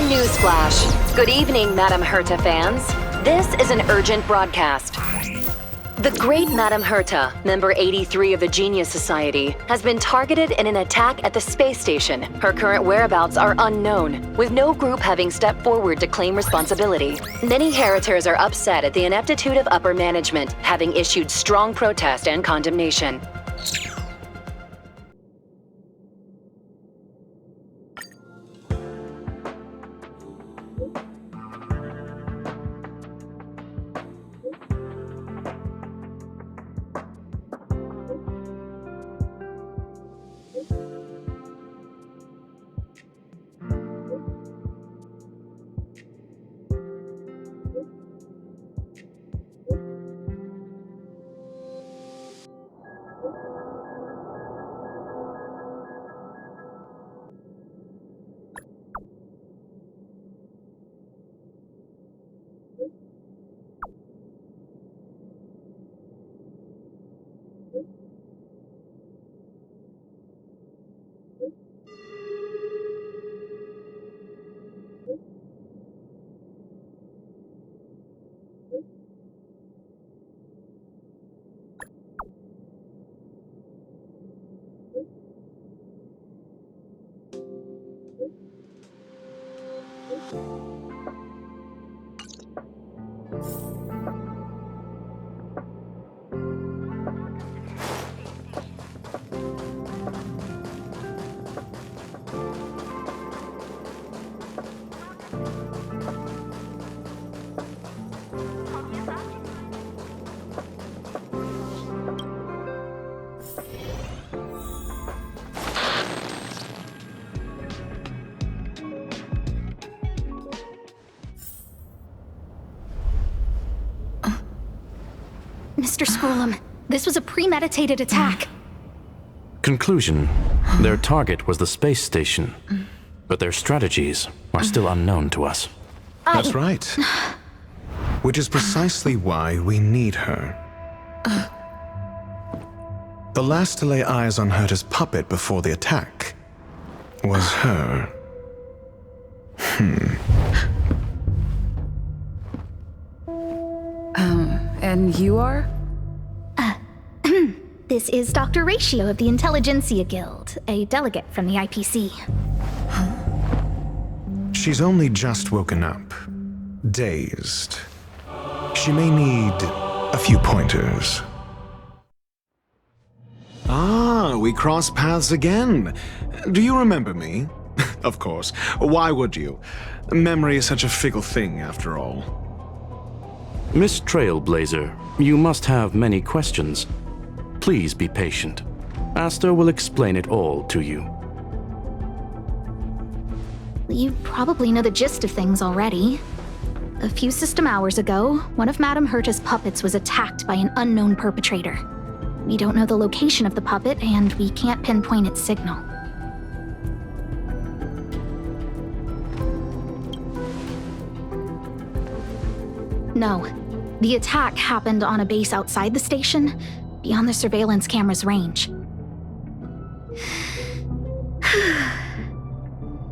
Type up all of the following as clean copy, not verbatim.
Newsflash. Good evening, Madame Herta fans. This is an urgent broadcast. The great Madame Herta, member 83 of the Genius Society, has been targeted in an attack at the space station. Her current whereabouts are unknown, with no group having stepped forward to claim responsibility. Many Heritors are upset at the ineptitude of upper management, having issued strong protest and condemnation. Mr. Scrollum, this was a premeditated attack. Conclusion: their target was the space station, but their strategies are still unknown to us. That's right. Which is precisely why we need her. The last to lay eyes on Herta's puppet before the attack was her. And you are? This is Dr. Ratio of the Intelligentsia Guild, a delegate from the IPC. She's only just woken up, dazed. She may need a few pointers. Ah, we cross paths again. Do you remember me? Of course. Why would you? Memory is such a fickle thing, after all. Miss Trailblazer, you must have many questions. Please be patient. Aster will explain it all to you. You probably know the gist of things already. A few system hours ago, one of Madame Herta's puppets was attacked by an unknown perpetrator. We don't know the location of the puppet, and we can't pinpoint its signal. No. The attack happened on a base outside the station, beyond the surveillance camera's range.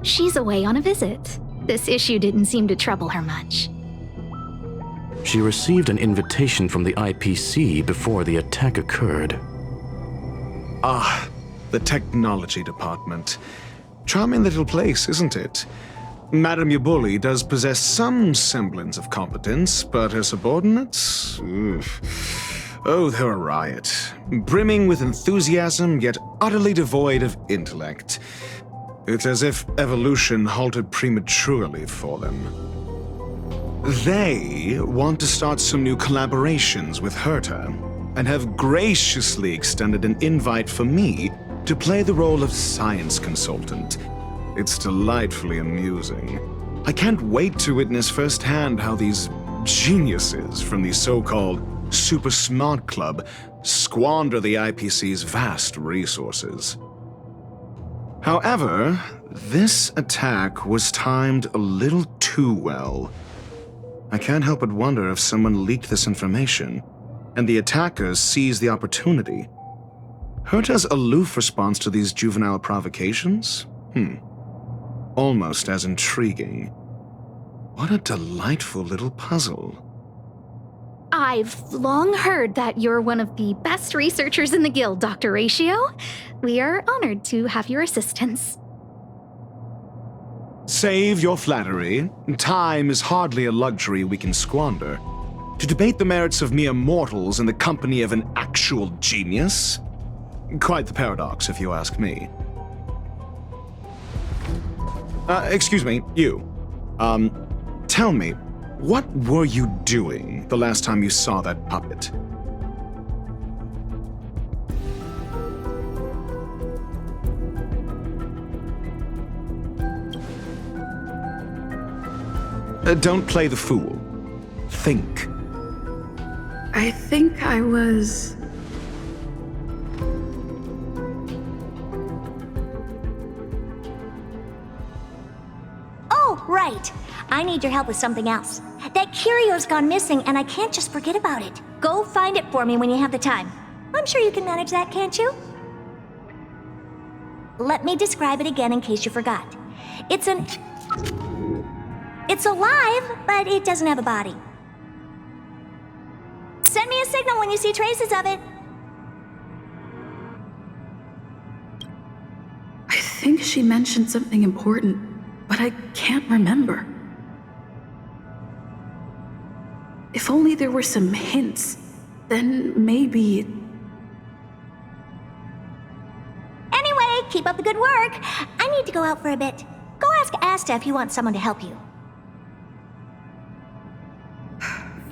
She's away on a visit. This issue didn't seem to trouble her much. She received an invitation from the IPC before the attack occurred. Ah, the technology department. Charming little place, isn't it? Madame Yabuli does possess some semblance of competence, but her subordinates? Oof. Oh, they're a riot. Brimming with enthusiasm, yet utterly devoid of intellect. It's as if evolution halted prematurely for them. They want to start some new collaborations with Herta, and have graciously extended an invite for me to play the role of science consultant. It's delightfully amusing. I can't wait to witness firsthand how these geniuses from the so-called Super Smart Club squander the IPC's vast resources. However, this attack was timed a little too well. I can't help but wonder if someone leaked this information, and the attackers seized the opportunity. Herta's aloof response to these juvenile provocations? Almost as intriguing. What a delightful little puzzle. I've long heard that you're one of the best researchers in the guild, Dr. Ratio. We are honored to have your assistance. Save your flattery. Time is hardly a luxury we can squander. To debate the merits of mere mortals in the company of an actual genius? Quite the paradox, if you ask me. Excuse me, you. Tell me, what were you doing the last time you saw that puppet? Don't play the fool. Think. I think I was... Oh, right. I need your help with something else. That curio's gone missing, and I can't just forget about it. Go find it for me when you have the time. I'm sure you can manage that, can't you? Let me describe it again in case you forgot. It's alive, but it doesn't have a body. Send me a signal when you see traces of it. I think she mentioned something important, but I can't remember. If only there were some hints, then maybe... Anyway, keep up the good work. I need to go out for a bit. Go ask Asta if you want someone to help you.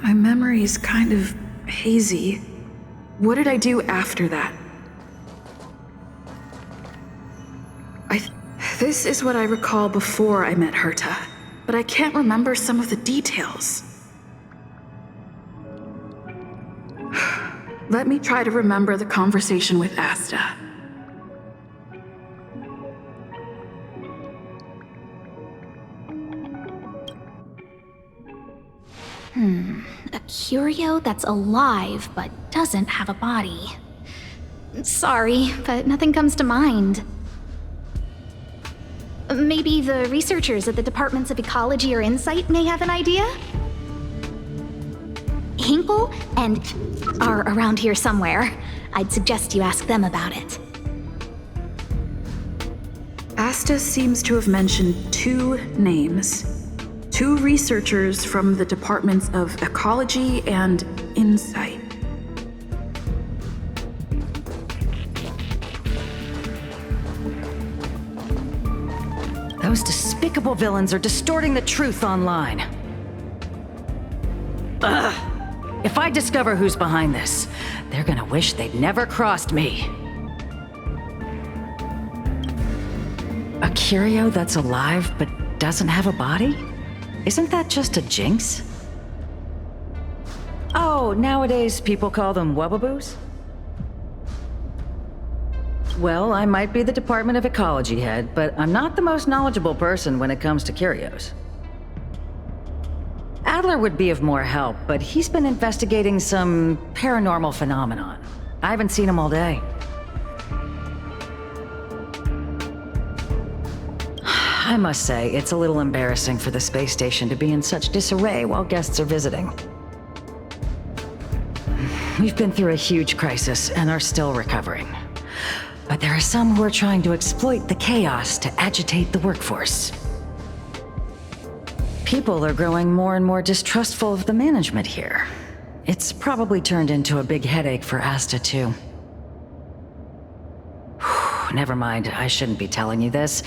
My memory's kind of hazy. What did I do after that? This is what I recall before I met Herta, but I can't remember some of the details. Let me try to remember the conversation with Asta. A curio that's alive but doesn't have a body. Sorry, but nothing comes to mind. Maybe the researchers at the Departments of Ecology or Insight may have an idea? Hinkle and are around here somewhere. I'd suggest you ask them about it. Asta seems to have mentioned two names. Two researchers from the Departments of Ecology and Insight. Those despicable villains are distorting the truth online. Ugh! If I discover who's behind this, they're gonna wish they'd never crossed me. A curio that's alive but doesn't have a body? Isn't that just a jinx? Oh, nowadays people call them wubbaboos? Well, I might be the Department of Ecology head, but I'm not the most knowledgeable person when it comes to curios. Adler would be of more help, but he's been investigating some paranormal phenomenon. I haven't seen him all day. I must say, it's a little embarrassing for the space station to be in such disarray while guests are visiting. We've been through a huge crisis and are still recovering. But there are some who are trying to exploit the chaos to agitate the workforce. People are growing more and more distrustful of the management here. It's probably turned into a big headache for Asta, too. Never mind, I shouldn't be telling you this.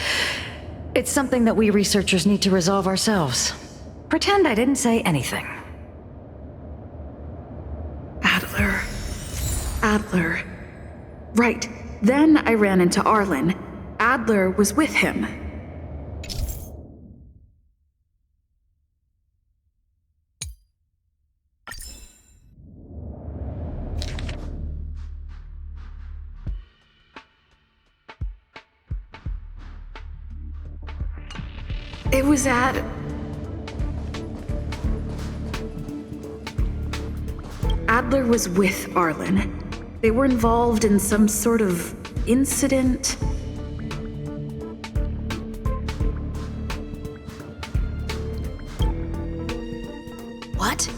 It's something that we researchers need to resolve ourselves. Pretend I didn't say anything. Adler. Right. Then I ran into Arlen. Adler was with him. It was at... Adler was with Arlen. They were involved in some sort of incident. What?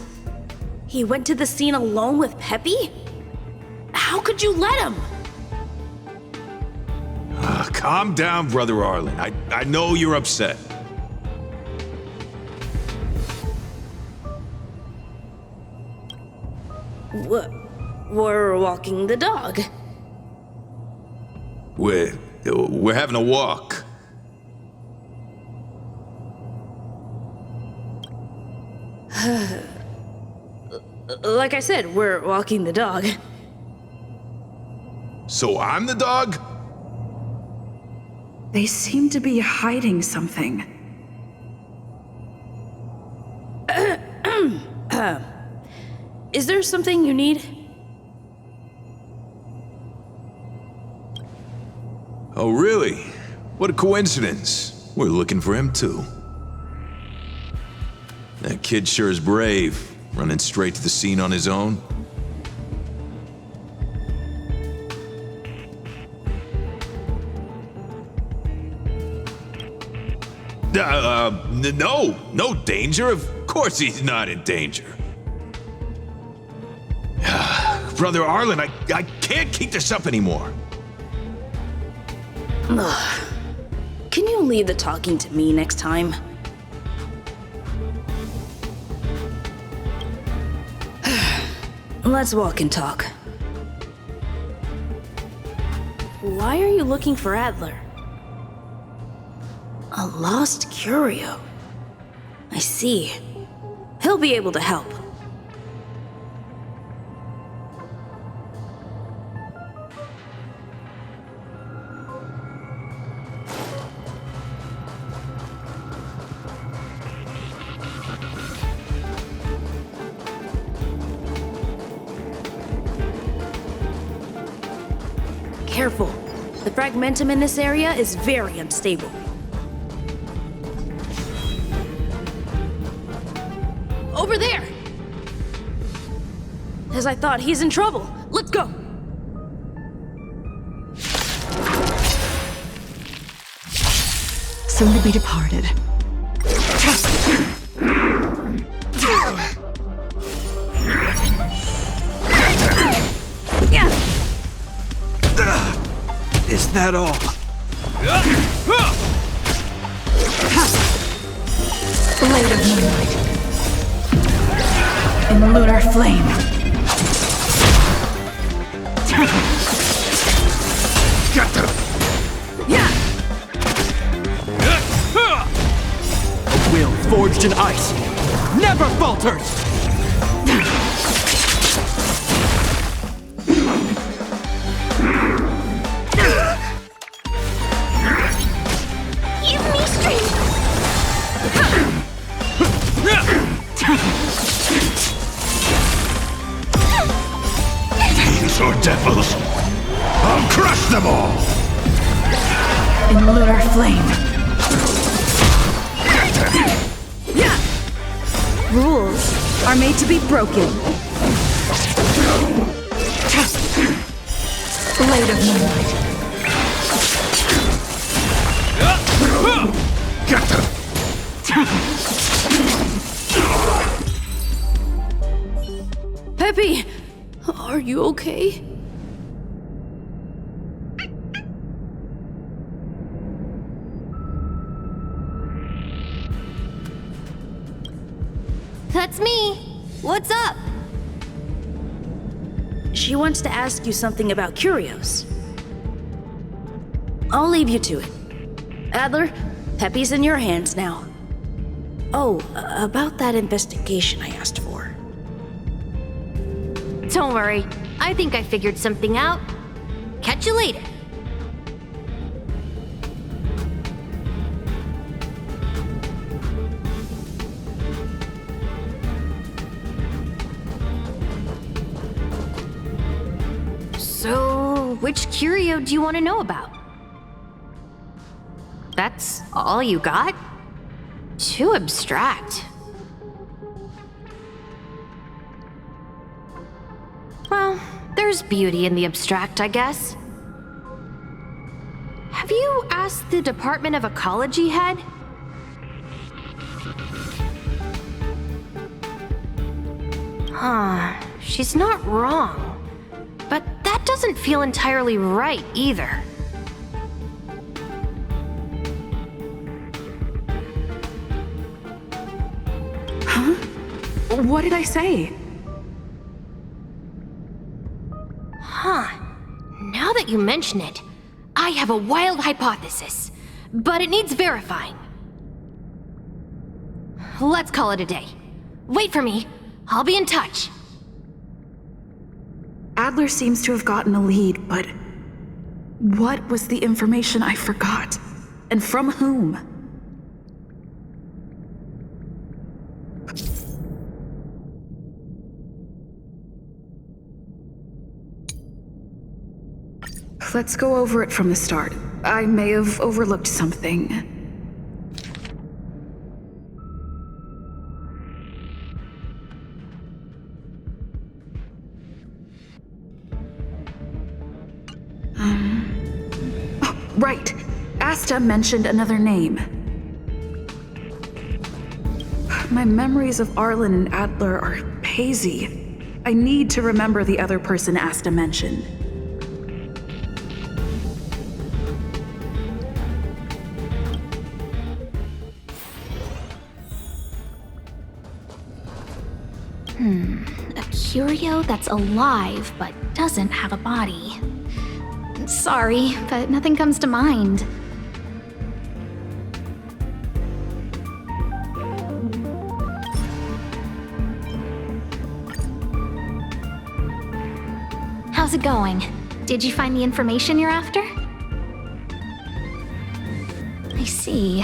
He went to the scene alone with Peppy? How could you let him? Calm down, Brother Arlen. I know you're upset. We're walking the dog. We're having a walk. Like I said, we're walking the dog. So I'm the dog? They seem to be hiding something. Is there something you need? Oh, really? What a coincidence. We're looking for him, too. That kid sure is brave, running straight to the scene on his own. No danger. Of course he's not in danger. Brother Arlen, I can't keep this up anymore. Can you leave the talking to me next time? Let's walk and talk. Why are you looking for Adler? A lost curio. I see. He'll be able to help. Careful. The fragmentum in this area is very unstable. Over there! As I thought, he's in trouble. Let's go! Soon to be departed. Is that all? Blade of moonlight. In the lunar flame. Got them! A will forged in ice never falters! Give me strength! Fiends or devils, I'll crush them all! In the lunar flame. Rules are made to be broken. Blade of moonlight. Got them! Peppy! Are you okay? That's me. What's up? She wants to ask you something about curios. I'll leave you to it. Adler, Peppy's in your hands now. Oh, about that investigation I asked for. Don't worry. I think I figured something out. Catch you later. So, which curio do you want to know about? That's all you got? Too abstract. Well, there's beauty in the abstract, I guess. Have you asked the Department of Ecology head? She's not wrong. But that doesn't feel entirely right either. Huh? What did I say? Now that you mention it, I have a wild hypothesis, but it needs verifying. Let's call it a day. Wait for me. I'll be in touch. Adler seems to have gotten a lead, but what was the information I forgot? And from whom? Let's go over it from the start. I may have overlooked something. Oh, right. Asta mentioned another name. My memories of Arlen and Adler are hazy. I need to remember the other person Asta mentioned. A curio that's alive but doesn't have a body. Sorry, but nothing comes to mind. How's it going? Did you find the information you're after? I see.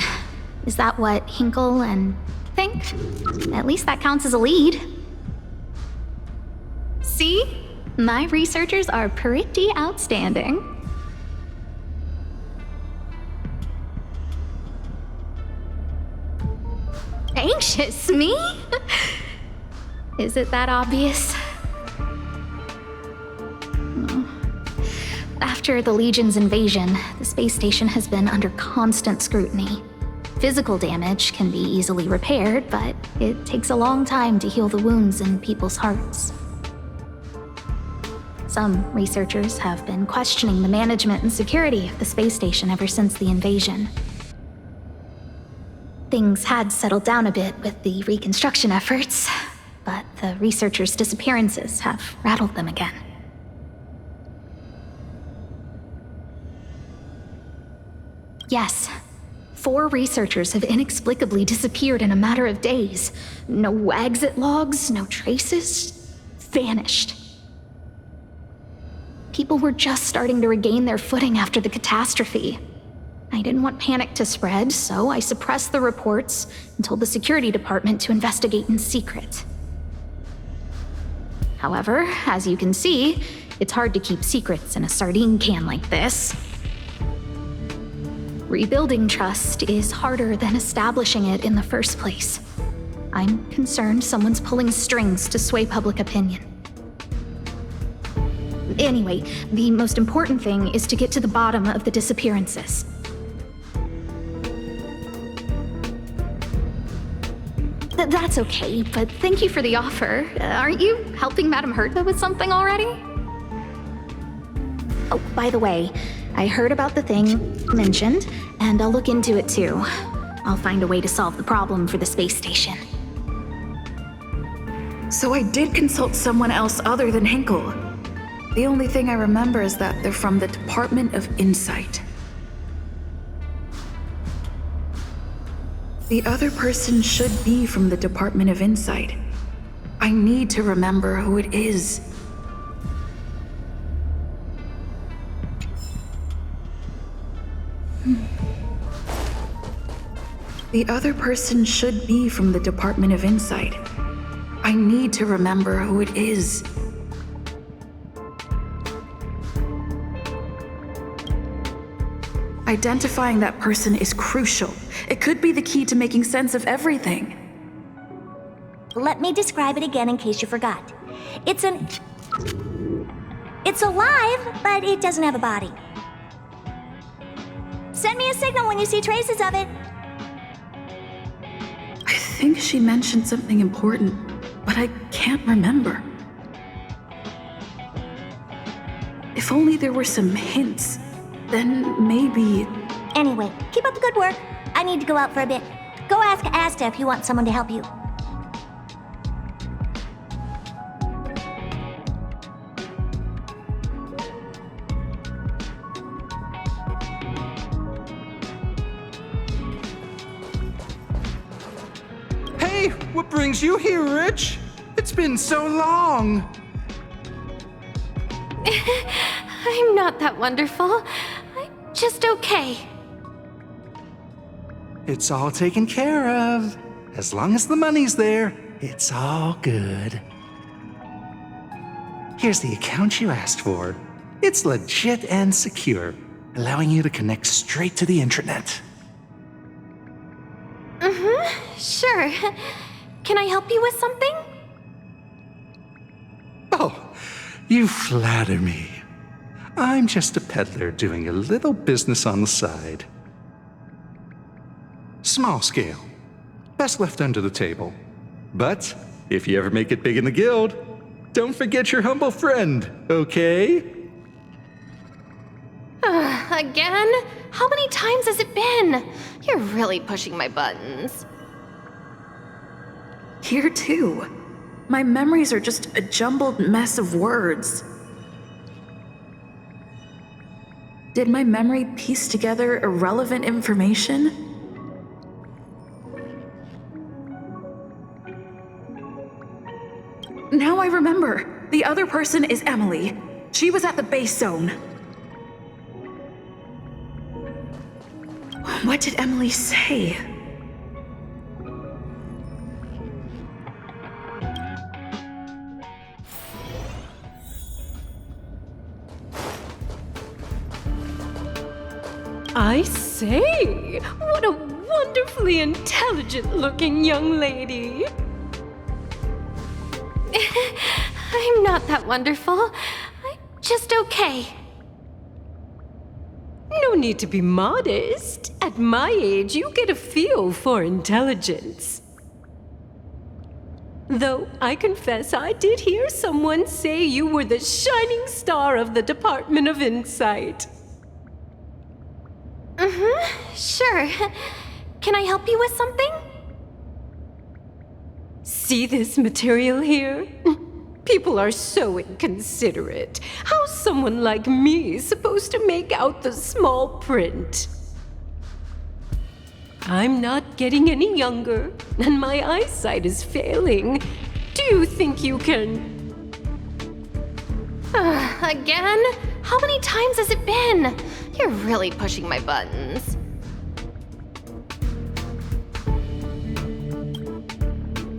Is that what Hinkle and think? At least that counts as a lead. See? My researchers are pretty outstanding. Anxious, me? Is it that obvious? After the Legion's invasion, the space station has been under constant scrutiny. Physical damage can be easily repaired, but it takes a long time to heal the wounds in people's hearts. Some researchers have been questioning the management and security of the space station ever since the invasion. Things had settled down a bit with the reconstruction efforts, but the researchers' disappearances have rattled them again. Yes, 4 researchers have inexplicably disappeared in a matter of days. No exit logs, no traces, vanished. People were just starting to regain their footing after the catastrophe. I didn't want panic to spread, so I suppressed the reports and told the security department to investigate in secret. However, as you can see, it's hard to keep secrets in a sardine can like this. Rebuilding trust is harder than establishing it in the first place. I'm concerned someone's pulling strings to sway public opinion. Anyway, the most important thing is to get to the bottom of the disappearances. That's okay, but thank you for the offer. Aren't you helping Madame Herta with something already? Oh, by the way, I heard about the thing mentioned, and I'll look into it too. I'll find a way to solve the problem for the space station. So I did consult someone else other than Hinkle. The only thing I remember is that they're from the Department of Insight. The other person should be from the Department of Insight. I need to remember who it is. The other person should be from the Department of Insight. I need to remember who it is. Identifying that person is crucial. It could be the key to making sense of everything. Let me describe it again in case you forgot. It's alive, but it doesn't have a body. Send me a signal when you see traces of it. I think she mentioned something important, but but I can't remember. If only there were some hints, then maybe... Anyway, keep up the good work. I need to go out for a bit. Go ask Asta if you want someone to help you. Hey, what brings you here, Rich? It's been so long. I'm not that wonderful. I'm just okay. It's all taken care of. As long as the money's there, it's all good. Here's the account you asked for. It's legit and secure, allowing you to connect straight to the intranet. Sure. Can I help you with something? Oh, you flatter me. I'm just a peddler doing a little business on the side. Small scale. Best left under the table. But if you ever make it big in the guild, don't forget your humble friend, okay? Again? How many times has it been? You're really pushing my buttons. Here too. My memories are just a jumbled mess of words. Did my memory piece together irrelevant information? Now I remember. The other person is Emily. She was at the base zone. What did Emily say? I say, what a wonderfully intelligent-looking young lady. I'm not that wonderful. I'm just okay. No need to be modest. At my age, you get a feel for intelligence. Though I confess I did hear someone say you were the shining star of the Department of Insight. Sure. Can I help you with something? See this material here? People are so inconsiderate. How's someone like me supposed to make out the small print? I'm not getting any younger, and my eyesight is failing. Do you think you can... Again? How many times has it been? You're really pushing my buttons.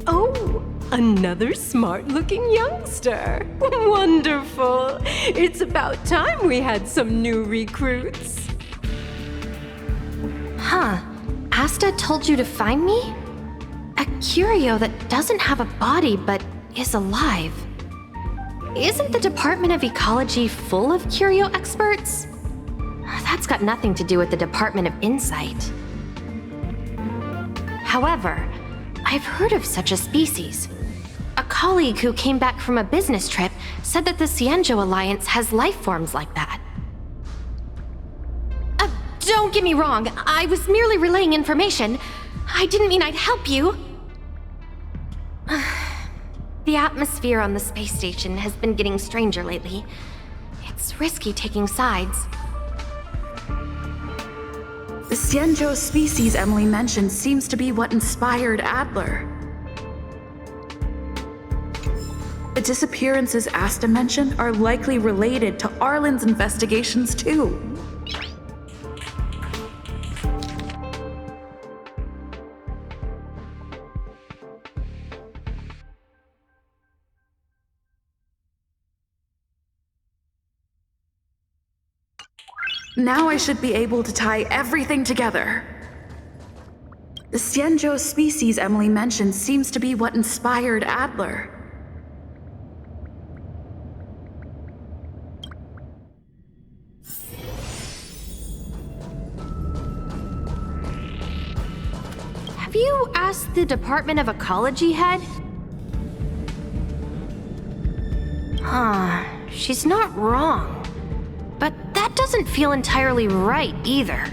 Oh, another smart-looking youngster. Wonderful. It's about time we had some new recruits. Huh. Asta told you to find me? A curio that doesn't have a body but is alive. Isn't the Department of Ecology full of curio experts? That's got nothing to do with the Department of Insight. However, I've heard of such a species. A colleague who came back from a business trip said that the Cienjo Alliance has life forms like that. Don't get me wrong, I was merely relaying information. I didn't mean I'd help you. The atmosphere on the space station has been getting stranger lately. It's risky taking sides. The Cienjo species Emily mentioned seems to be what inspired Adler. The disappearances Asta mentioned are likely related to Arlen's investigations too. Now I should be able to tie everything together. The Cienjo species Emily mentioned seems to be what inspired Adler. Have you asked the Department of Ecology head? She's not wrong. But that doesn't feel entirely right either.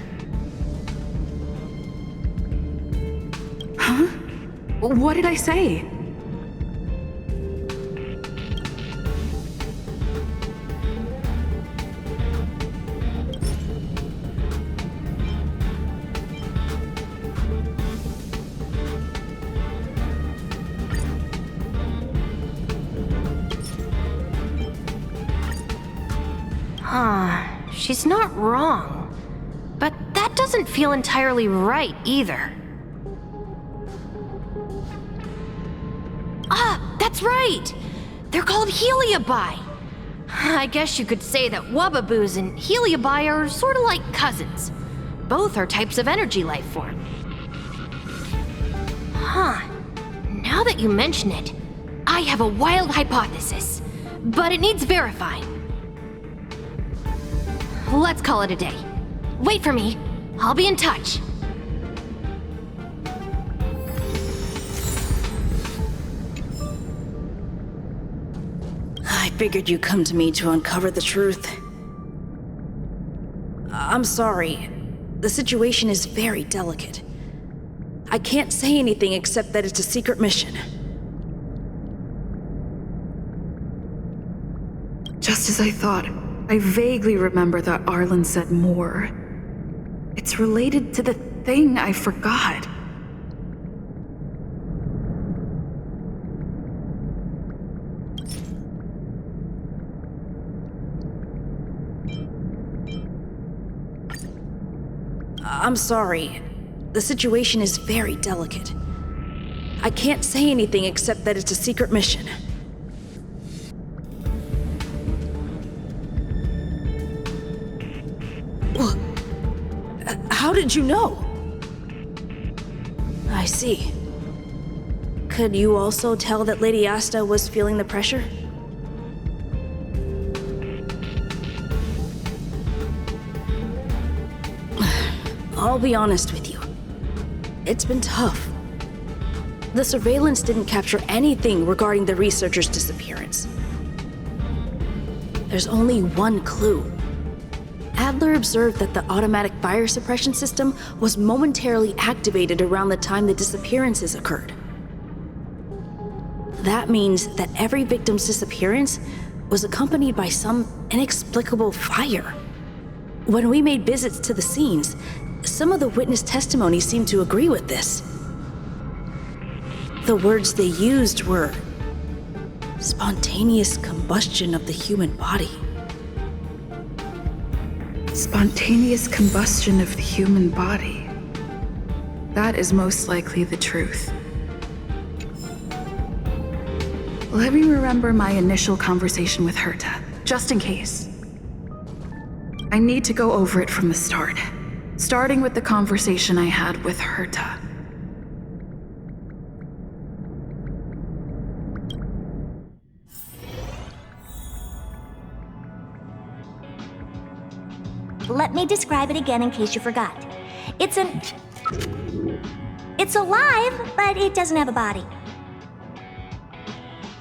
Huh? What did I say? She's not wrong. But that doesn't feel entirely right either. That's right! They're called Heliobi. I guess you could say that Wubbaboos and Heliobi are sort of like cousins. Both are types of energy life form. Now that you mention it, I have a wild hypothesis, but it needs verifying. Let's call it a day. Wait for me. I'll be in touch. I figured you'd come to me to uncover the truth. I'm sorry. The situation is very delicate. I can't say anything except that it's a secret mission. Just as I thought, I vaguely remember that Arlen said more. It's related to the thing I forgot. I'm sorry. The situation is very delicate. I can't say anything except that it's a secret mission. How did you know? I see. Could you also tell that Lady Asta was feeling the pressure? I'll be honest with you. It's been tough. The surveillance didn't capture anything regarding the researcher's disappearance. There's only one clue. Adler observed that the automatic fire suppression system was momentarily activated around the time the disappearances occurred. That means that every victim's disappearance was accompanied by some inexplicable fire. When we made visits to the scenes, some of the witness testimony seemed to agree with this. The words they used were spontaneous combustion of the human body. Spontaneous combustion of the human body. That is most likely the truth. Let me remember my initial conversation with Herta, just in case. I need to go over it from the start, starting with the conversation I had with Herta. Let me describe it again in case you forgot. It's alive, but it doesn't have a body.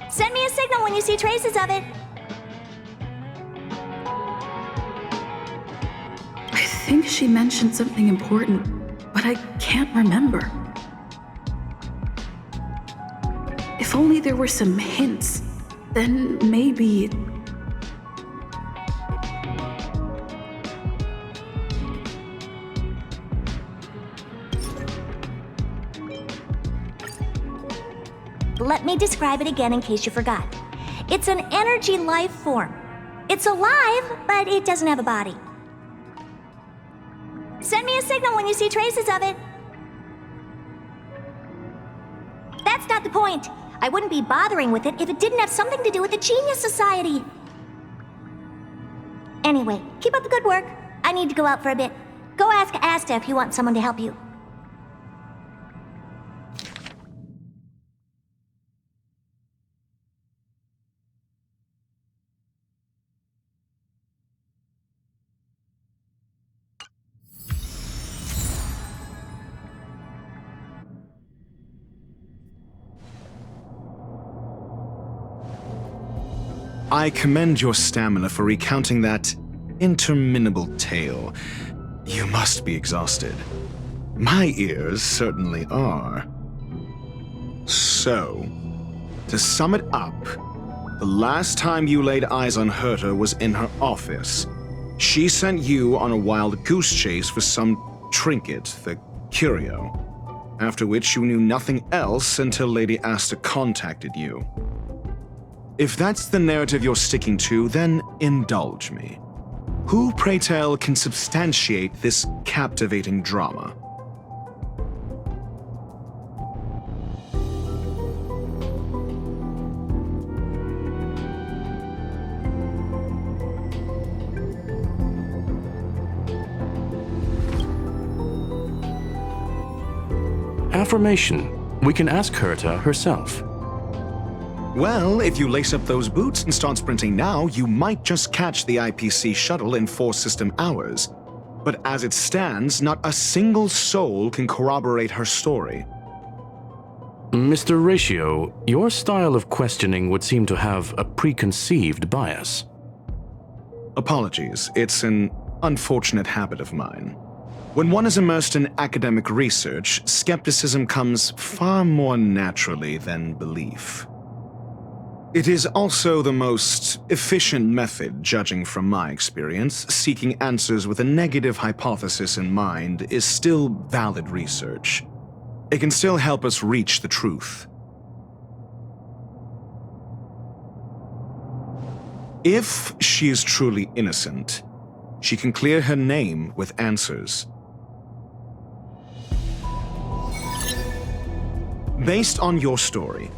Send me a signal when you see traces of it. I think she mentioned something important, but I can't remember. If only there were some hints, then maybe... Let me describe it again in case you forgot. It's an energy life form. It's alive, but it doesn't have a body. Send me a signal when you see traces of it. That's not the point. I wouldn't be bothering with it if it didn't have something to do with the Genius Society. Anyway, keep up the good work. I need to go out for a bit. Go ask Asta if you want someone to help you. I commend your stamina for recounting that interminable tale. You must be exhausted. My ears certainly are. So, to sum it up, the last time you laid eyes on Herta was in her office. She sent you on a wild goose chase for some trinket, the curio, after which you knew nothing else until Lady Asta contacted you. If that's the narrative you're sticking to, then indulge me. Who, pray tell, can substantiate this captivating drama? Affirmation. We can ask Herta herself. Well, if you lace up those boots and start sprinting now, you might just catch the IPC shuttle in 4 system hours. But as it stands, not a single soul can corroborate her story. Mr. Ratio, your style of questioning would seem to have a preconceived bias. Apologies, it's an unfortunate habit of mine. When one is immersed in academic research, skepticism comes far more naturally than belief. It is also the most efficient method, judging from my experience. Seeking answers with a negative hypothesis in mind is still valid research. It can still help us reach the truth. If she is truly innocent, she can clear her name with answers. Based on your story,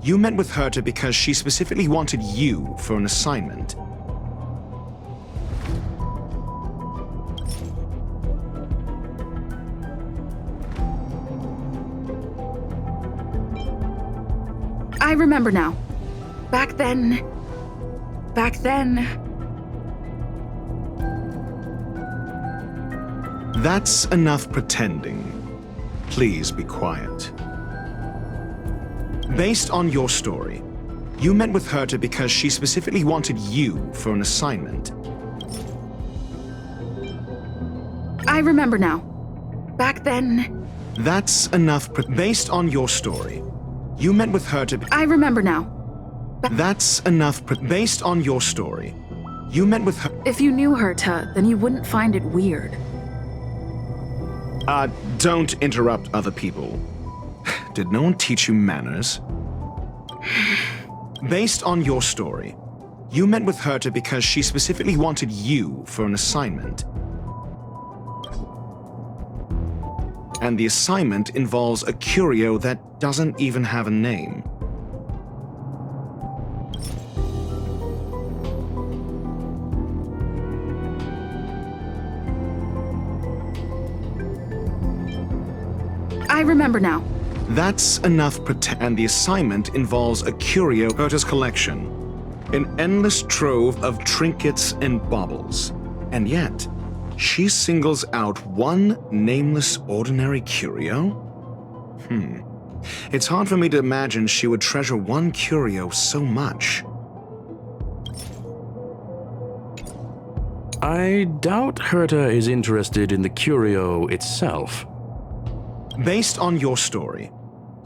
you met with Herta because she specifically wanted you for an assignment. I remember now. Back then... That's enough pretending. Please be quiet. Based on your story, you met with Herta because she specifically wanted you for an assignment. I remember now. Back then... That's enough based on your story. You met with Herta... I remember now. That's enough based on your story. You met with her... If you knew Herta, then you wouldn't find it weird. Don't interrupt other people. Did no one teach you manners? Based on your story, you met with Herta because she specifically wanted you for an assignment. And the assignment involves a curio that doesn't even have a name. I remember now. That's enough and the assignment involves a curio Herta's collection. An endless trove of trinkets and baubles. And yet, she singles out one nameless ordinary curio? It's hard for me to imagine she would treasure one curio so much. I doubt Herta is interested in the curio itself. Based on your story,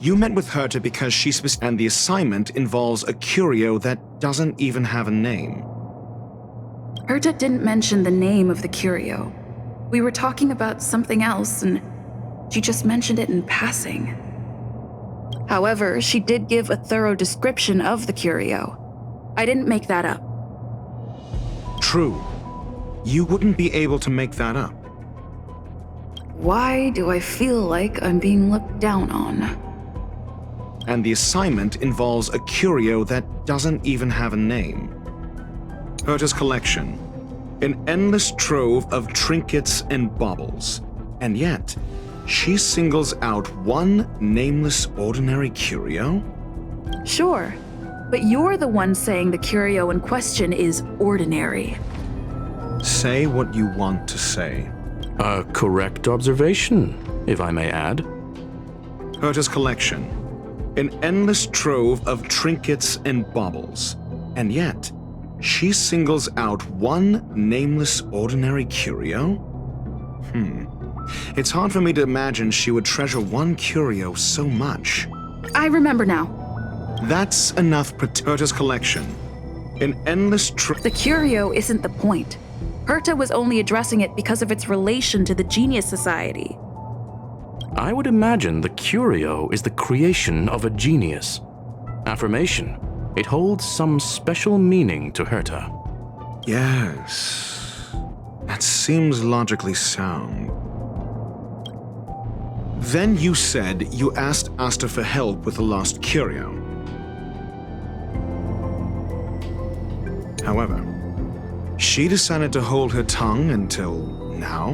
you met with Herta because she and the assignment involves a curio that doesn't even have a name. Herta didn't mention the name of the curio. We were talking about something else, and she just mentioned it in passing. However, she did give a thorough description of the curio. I didn't make that up. True. You wouldn't be able to make that up. Why do I feel like I'm being looked down on? And the assignment involves a curio that doesn't even have a name. Herta's collection. An endless trove of trinkets and baubles. And yet, she singles out one nameless ordinary curio? Sure, but you're the one saying the curio in question is ordinary. Say what you want to say. A correct observation, if I may add. Herta's collection. An endless trove of trinkets and baubles. And yet, She singles out one nameless ordinary curio? It's hard for me to imagine she would treasure one curio so much. I remember now. That's enough per Herta's collection. An endless The curio isn't the point. Herta was only addressing it because of its relation to the Genius Society. I would imagine the curio is the creation of a genius. Affirmation. It holds some special meaning to Herta. Yes. That seems logically sound. Then you said you asked Asta for help with the lost curio. However, she decided to hold her tongue until now?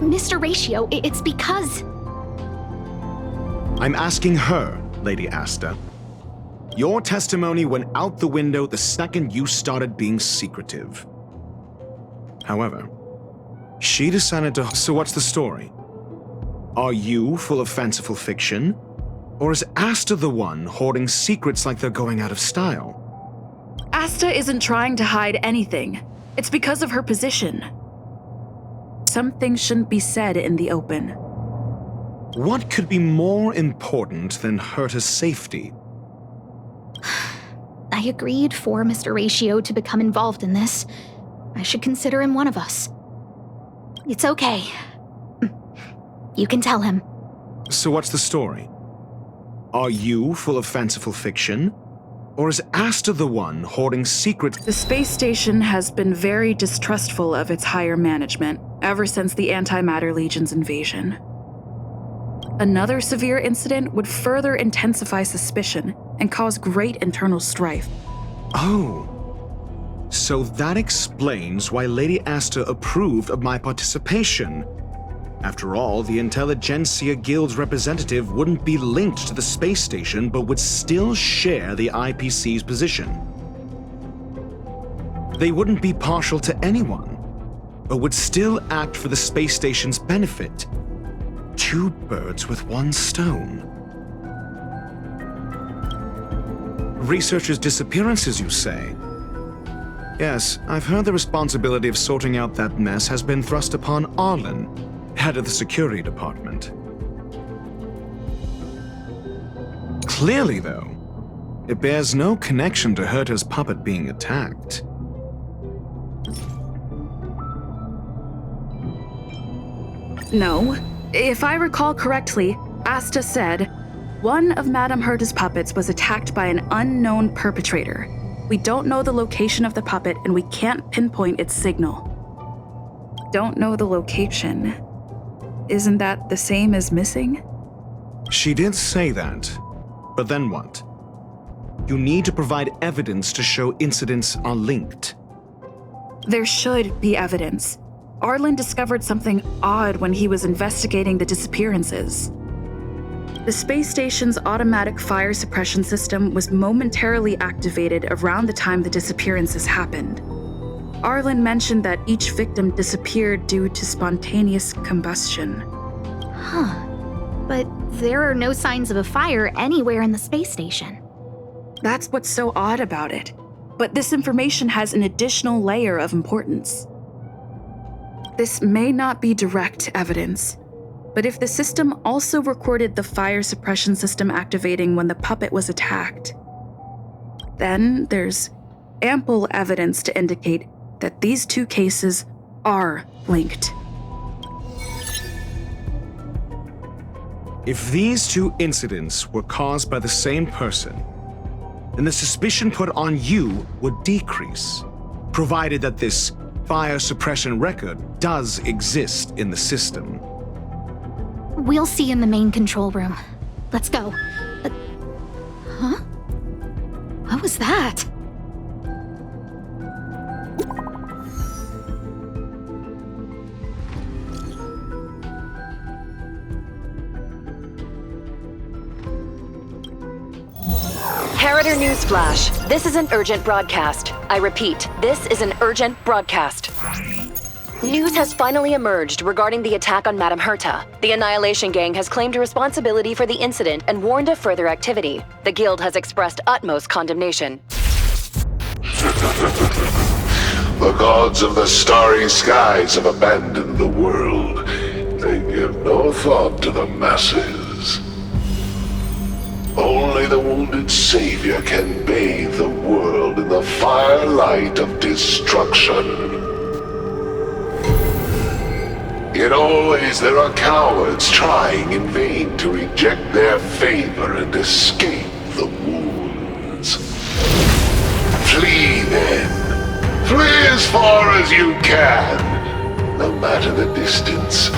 Mr. Ratio, it's because... I'm asking her, Lady Asta. Your testimony went out the window the second you started being secretive. However, she decided to... So what's the story? Are you full of fanciful fiction? Or is Asta the one hoarding secrets like they're going out of style? Asta isn't trying to hide anything. It's because of her position. Some things shouldn't be said in the open. What could be more important than Herta's safety? I agreed for Mr. Ratio to become involved in this. I should consider him one of us. It's okay. You can tell him. So what's the story? Are you full of fanciful fiction? Or is Asta the one hoarding secrets? The space station has been very distrustful of its higher management ever since the Antimatter Legion's invasion. Another severe incident would further intensify suspicion and cause great internal strife. Oh. So that explains why Lady Asta approved of my participation. After all, the Intelligentsia Guild's representative wouldn't be linked to the space station, but would still share the IPC's position. They wouldn't be partial to anyone, but would still act for the space station's benefit. Two birds with one stone. Researchers' disappearances, you say? Yes, I've heard the responsibility of sorting out that mess has been thrust upon Arlen, head of the security department. Clearly, though, it bears no connection to Herta's puppet being attacked. No. If I recall correctly, Asta said, one of Madame Herta's puppets was attacked by an unknown perpetrator. We don't know the location of the puppet and we can't pinpoint its signal. Don't know the location. Isn't that the same as missing? She did say that, but then what? You need to provide evidence to show incidents are linked. There should be evidence. Arlen discovered something odd when he was investigating the disappearances. The space station's automatic fire suppression system was momentarily activated around the time the disappearances happened. Arlen mentioned that each victim disappeared due to spontaneous combustion. Huh. But there are no signs of a fire anywhere in the space station. That's what's so odd about it. But this information has an additional layer of importance. This may not be direct evidence, but if the system also recorded the fire suppression system activating when the puppet was attacked, then there's ample evidence to indicate that these two cases are linked. If these two incidents were caused by the same person, then the suspicion put on you would decrease, provided that this fire suppression record does exist in the system. We'll see in the main control room. Let's go. Huh? What was that? Harrider Newsflash. This is an urgent broadcast. I repeat, this is an urgent broadcast. News has finally emerged regarding the attack on Madame Herta. The Annihilation Gang has claimed responsibility for the incident and warned of further activity. The Guild has expressed utmost condemnation. The gods of the starry skies have abandoned the world. They give no thought to the masses. Only the wounded savior can bathe the world in the firelight of destruction. Yet always there are cowards trying in vain to reject their favor and escape the wounds. Flee then. Flee as far as you can. No matter the distance,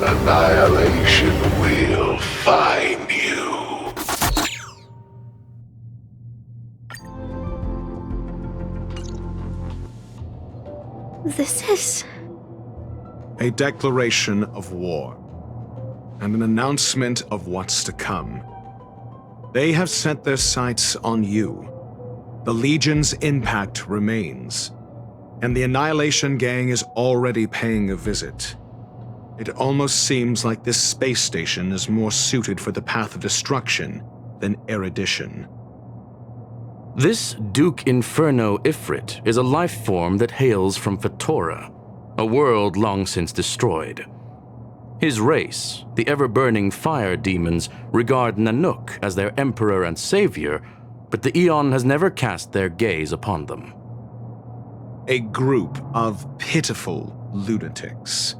annihilation will find you. This is... A declaration of war, and an announcement of what's to come. They have set their sights on you. The Legion's impact remains, and the Annihilation Gang is already paying a visit. It almost seems like this space station is more suited for the path of destruction than erudition. This Duke Inferno Ifrit is a life form that hails from Fatora, a world long since destroyed. His race, the ever-burning fire demons, regard Nanook as their emperor and savior, but the Eon has never cast their gaze upon them. A group of pitiful lunatics.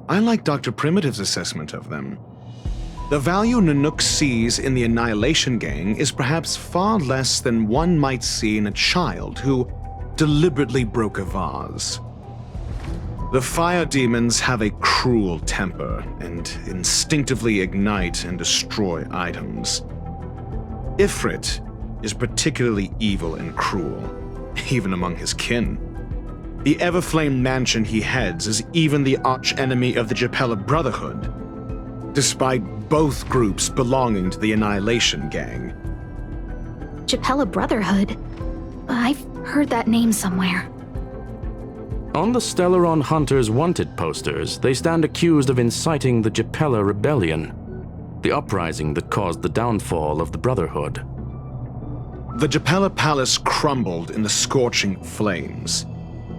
I like Dr. Primitive's assessment of them. The value Nanook sees in the Annihilation Gang is perhaps far less than one might see in a child who deliberately broke a vase. The fire demons have a cruel temper and instinctively ignite and destroy items. Ifrit is particularly evil and cruel, even among his kin. The Everflame mansion he heads is even the arch-enemy of the Japella Brotherhood, despite both groups belonging to the Annihilation Gang. Japella Brotherhood? I've heard that name somewhere. On the Stellaron Hunters wanted posters, they stand accused of inciting the Japella Rebellion, the uprising that caused the downfall of the Brotherhood. The Japella Palace crumbled in the scorching flames,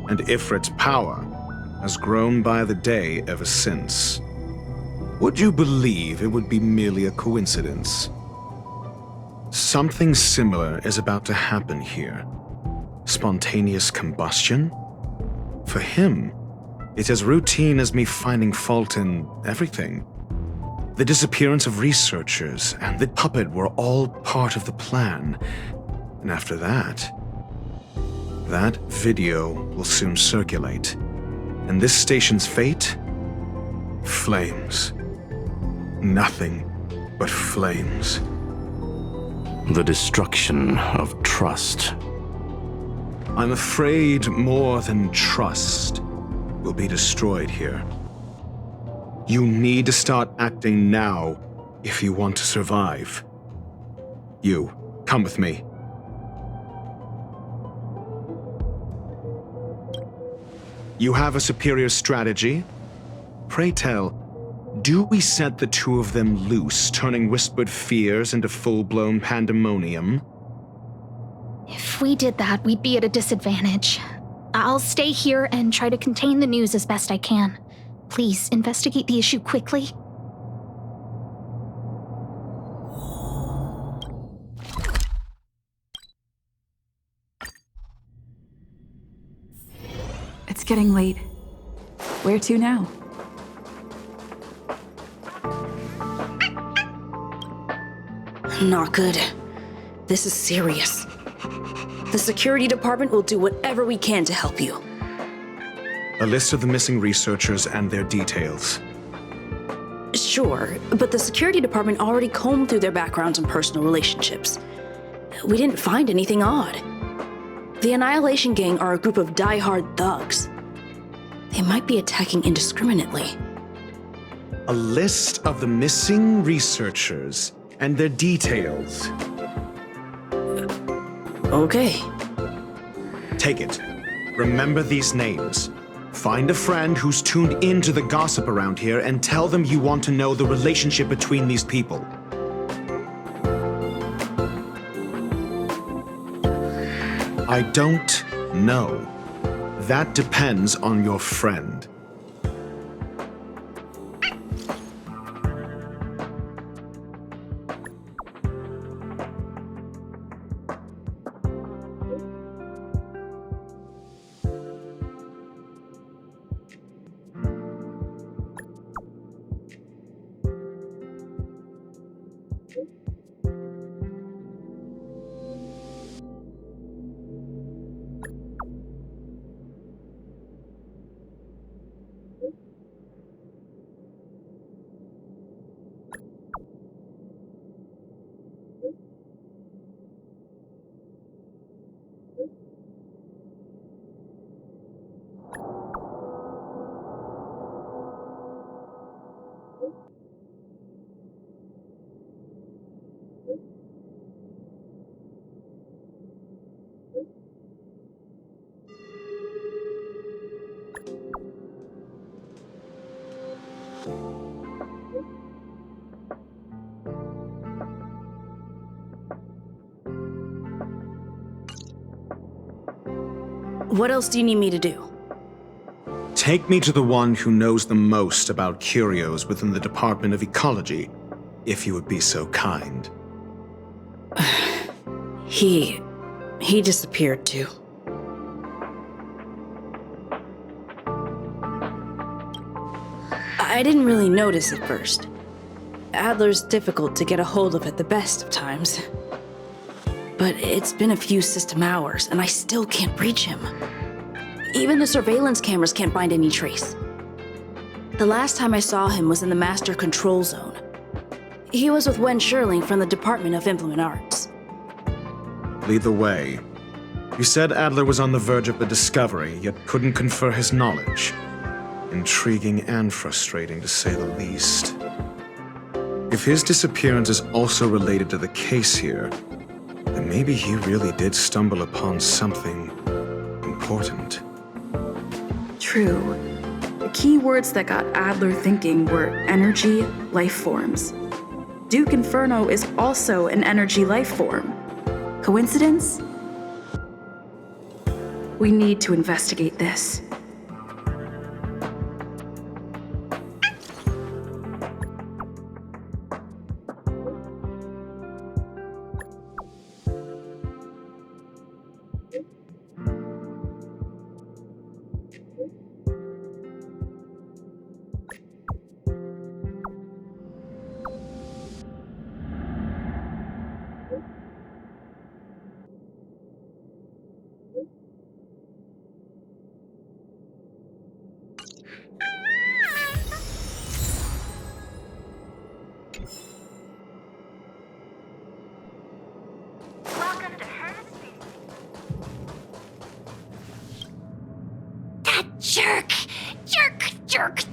and Ifrit's power has grown by the day ever since. Would you believe it would be merely a coincidence? Something similar is about to happen here. Spontaneous combustion? For him, it's as routine as me finding fault in everything. The disappearance of researchers and the puppet were all part of the plan. And after that video will soon circulate. And this station's fate? Flames. Nothing but flames. The destruction of trust. I'm afraid more than trust will be destroyed here. You need to start acting now if you want to survive. You, come with me. You have a superior strategy? Pray tell, do we set the two of them loose, turning whispered fears into full-blown pandemonium? If we did that, we'd be at a disadvantage. I'll stay here and try to contain the news as best I can. Please, investigate the issue quickly. It's getting late. Where to now? Not good. This is serious. The security department will do whatever we can to help you. A list of the missing researchers and their details. Sure, but the security department already combed through their backgrounds and personal relationships. We didn't find anything odd. The Annihilation Gang are a group of die-hard thugs. They might be attacking indiscriminately. A list of the missing researchers and their details. Okay. Take it. Remember these names. Find a friend who's tuned into the gossip around here and tell them you want to know the relationship between these people. I don't No. That depends on your friend. What else do you need me to do? Take me to the one who knows the most about curios within the Department of Ecology, if you would be so kind. He disappeared too. I didn't really notice at first. Adler's difficult to get a hold of at the best of times. But it's been a few system hours, and I still can't reach him. Even the surveillance cameras can't find any trace. The last time I saw him was in the Master Control Zone. He was with Wen Sherling from the Department of Implement Arts. Lead the way. You said Adler was on the verge of a discovery, yet couldn't confer his knowledge. Intriguing and frustrating, to say the least. If his disappearance is also related to the case here, then maybe he really did stumble upon something important. True. The key words that got Adler thinking were energy, life forms. Duke Inferno is also an energy life form. Coincidence? We need to investigate this.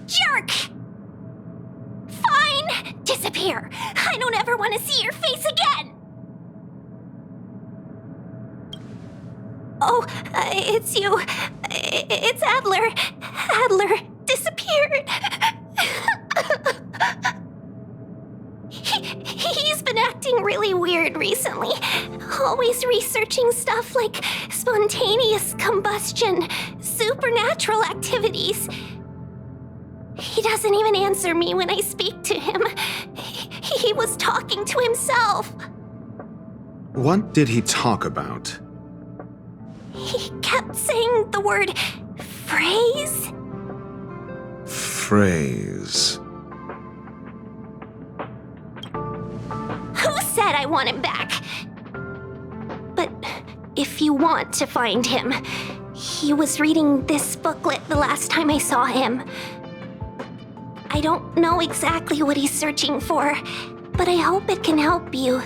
Jerk! Fine! Disappear! I don't ever want to see your face again! Oh, it's you. It's Adler. Adler disappeared. He's been acting really weird recently. Always researching stuff like spontaneous combustion, supernatural activities. He doesn't even answer me when I speak to him. He was talking to himself. What did he talk about? He kept saying the word phrase. Phrase. Who said I want him back? But if you want to find him, he was reading this booklet the last time I saw him. I don't know exactly what he's searching for, but I hope it can help you.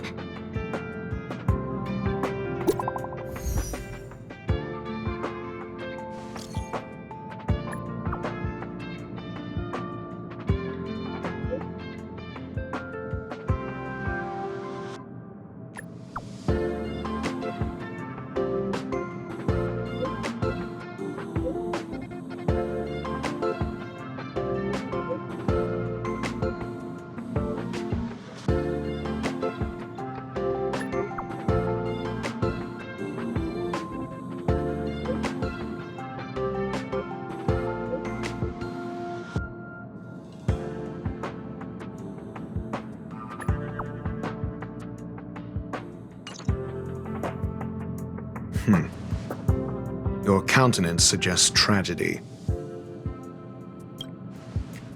Your countenance suggests tragedy.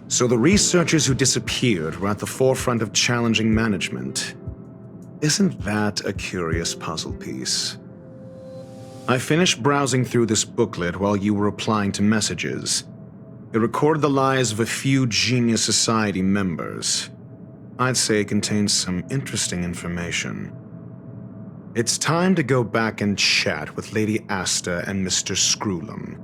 So the researchers who disappeared were at the forefront of challenging management. Isn't that a curious puzzle piece? I finished browsing through this booklet while you were replying to messages. It recorded the lives of a few Genius Society members. I'd say it contains some interesting information. It's time to go back and chat with Lady Asta and Mr. Screwlum.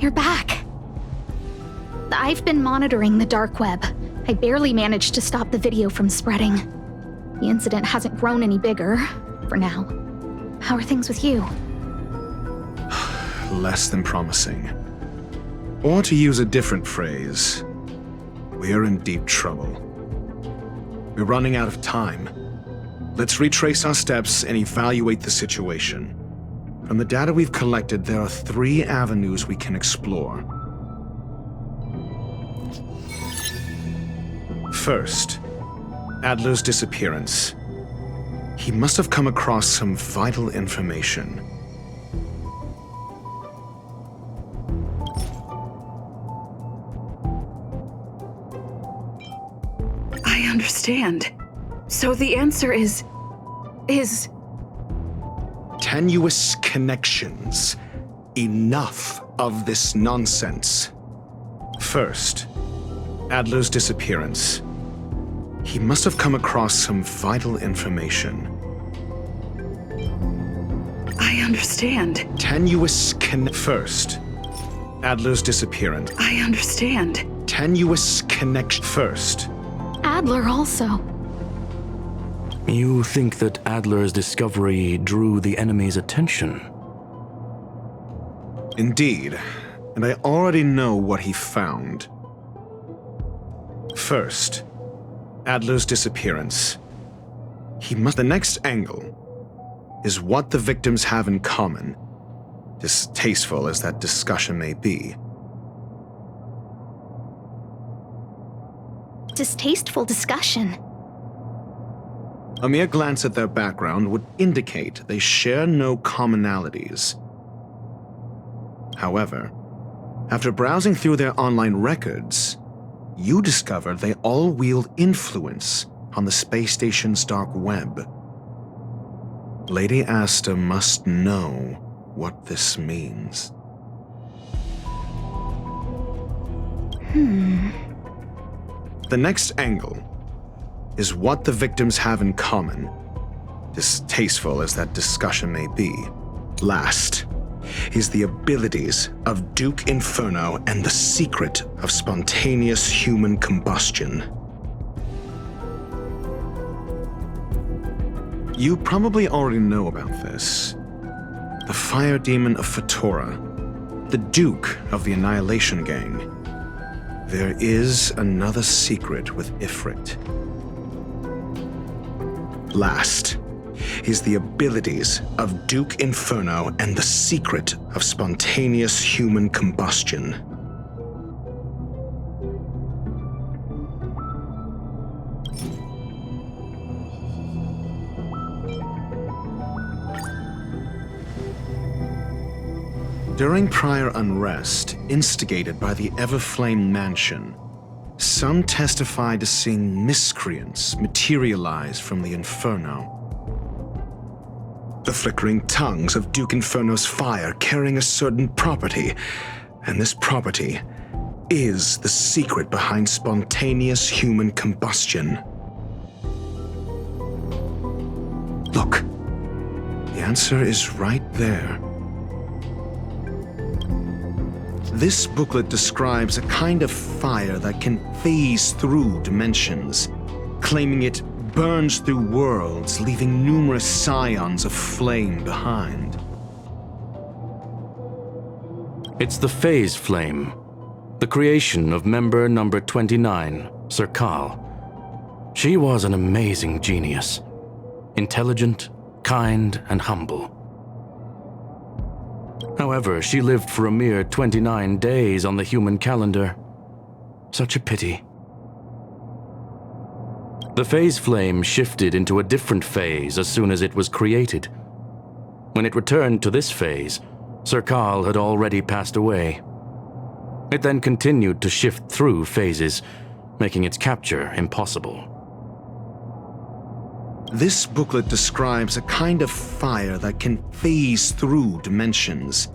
You're back. I've been monitoring the dark web. I barely managed to stop the video from spreading. The incident hasn't grown any bigger, for now. How are things with you? Less than promising. Or to use a different phrase, we're in deep trouble. We're running out of time. Let's retrace our steps and evaluate the situation. From the data we've collected, there are 3 avenues we can explore. First, Adler's disappearance. He must have come across some vital information. I understand. So the answer is... Tenuous connections. Enough of this nonsense. First, Adler's disappearance. He must have come across some vital information. I understand. Tenuous First, Adler's disappearance. I understand. Tenuous connection. First. Adler also. You think that Adler's discovery drew the enemy's attention? Indeed, and I already know what he found. First, Adler's disappearance. The next angle is what the victims have in common, distasteful as that discussion may be. Distasteful discussion. A mere glance at their background would indicate they share no commonalities. However, after browsing through their online records, you discovered they all wield influence on the space station's dark web. Lady Asta must know what this means. The next angle is what the victims have in common, distasteful as that discussion may be. Last is the abilities of Duke Inferno and the secret of spontaneous human combustion. You probably already know about this. The fire demon of Fatora, the Duke of the Annihilation Gang. There is another secret with Ifrit. Last is the abilities of Duke Inferno and the secret of spontaneous human combustion. During prior unrest, instigated by the Everflame Mansion, some testified to seeing miscreants materialize from the Inferno. The flickering tongues of Duke Inferno's fire carrying a certain property, and this property is the secret behind spontaneous human combustion. Look, the answer is right there. This booklet describes a kind of fire that can phase through dimensions, claiming it burns through worlds, leaving numerous scions of flame behind. It's the Phase Flame, the creation of member number 29, Sir Kal. She was an amazing genius, intelligent, kind, and humble. However, she lived for a mere 29 days on the human calendar. Such a pity. The Phase Flame shifted into a different phase as soon as it was created. When it returned to this phase, Sir Kal had already passed away. It then continued to shift through phases, making its capture impossible. This booklet describes a kind of fire that can phase through dimensions,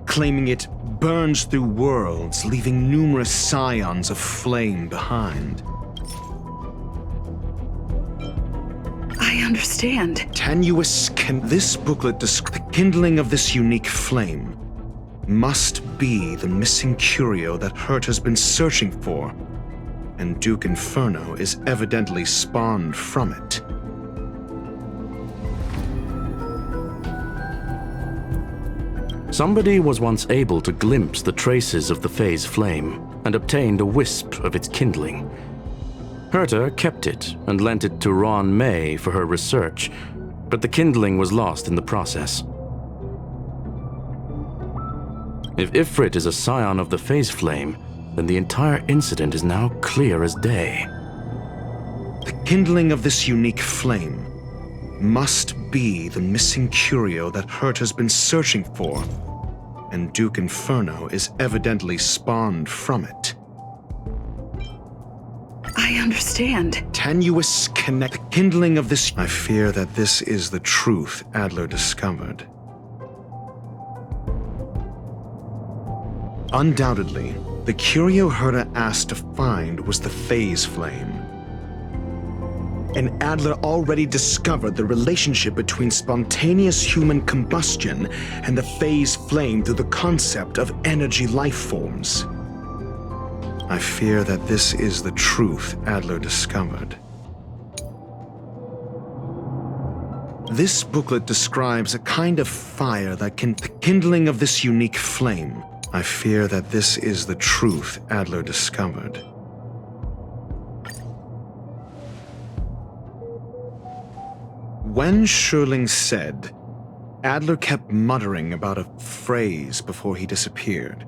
claiming it burns through worlds, leaving numerous scions of flame behind. I understand. This booklet describes the kindling of this unique flame must be the missing curio that Hurt has been searching for, and Duke Inferno is evidently spawned from it. Somebody was once able to glimpse the traces of the Phase Flame and obtained a wisp of its kindling. Herta kept it and lent it to Ron May for her research, but the kindling was lost in the process. If Ifrit is a scion of the Phase Flame, then the entire incident is now clear as day. The kindling of this unique flame must be the missing curio that Hurt has been searching for, and Duke Inferno is evidently spawned from it. I understand. Tenuous connect. The kindling of this. I fear that this is the truth Adler discovered. Undoubtedly, the curio Herta asked to find was the Phase Flame. And Adler already discovered the relationship between spontaneous human combustion and the Phase Flame through the concept of energy life forms. I fear that this is the truth Adler discovered. This booklet describes a kind of fire that can... The kindling of this unique flame. I fear that this is the truth Adler discovered. When Schurling said, Adler kept muttering about a phrase before he disappeared.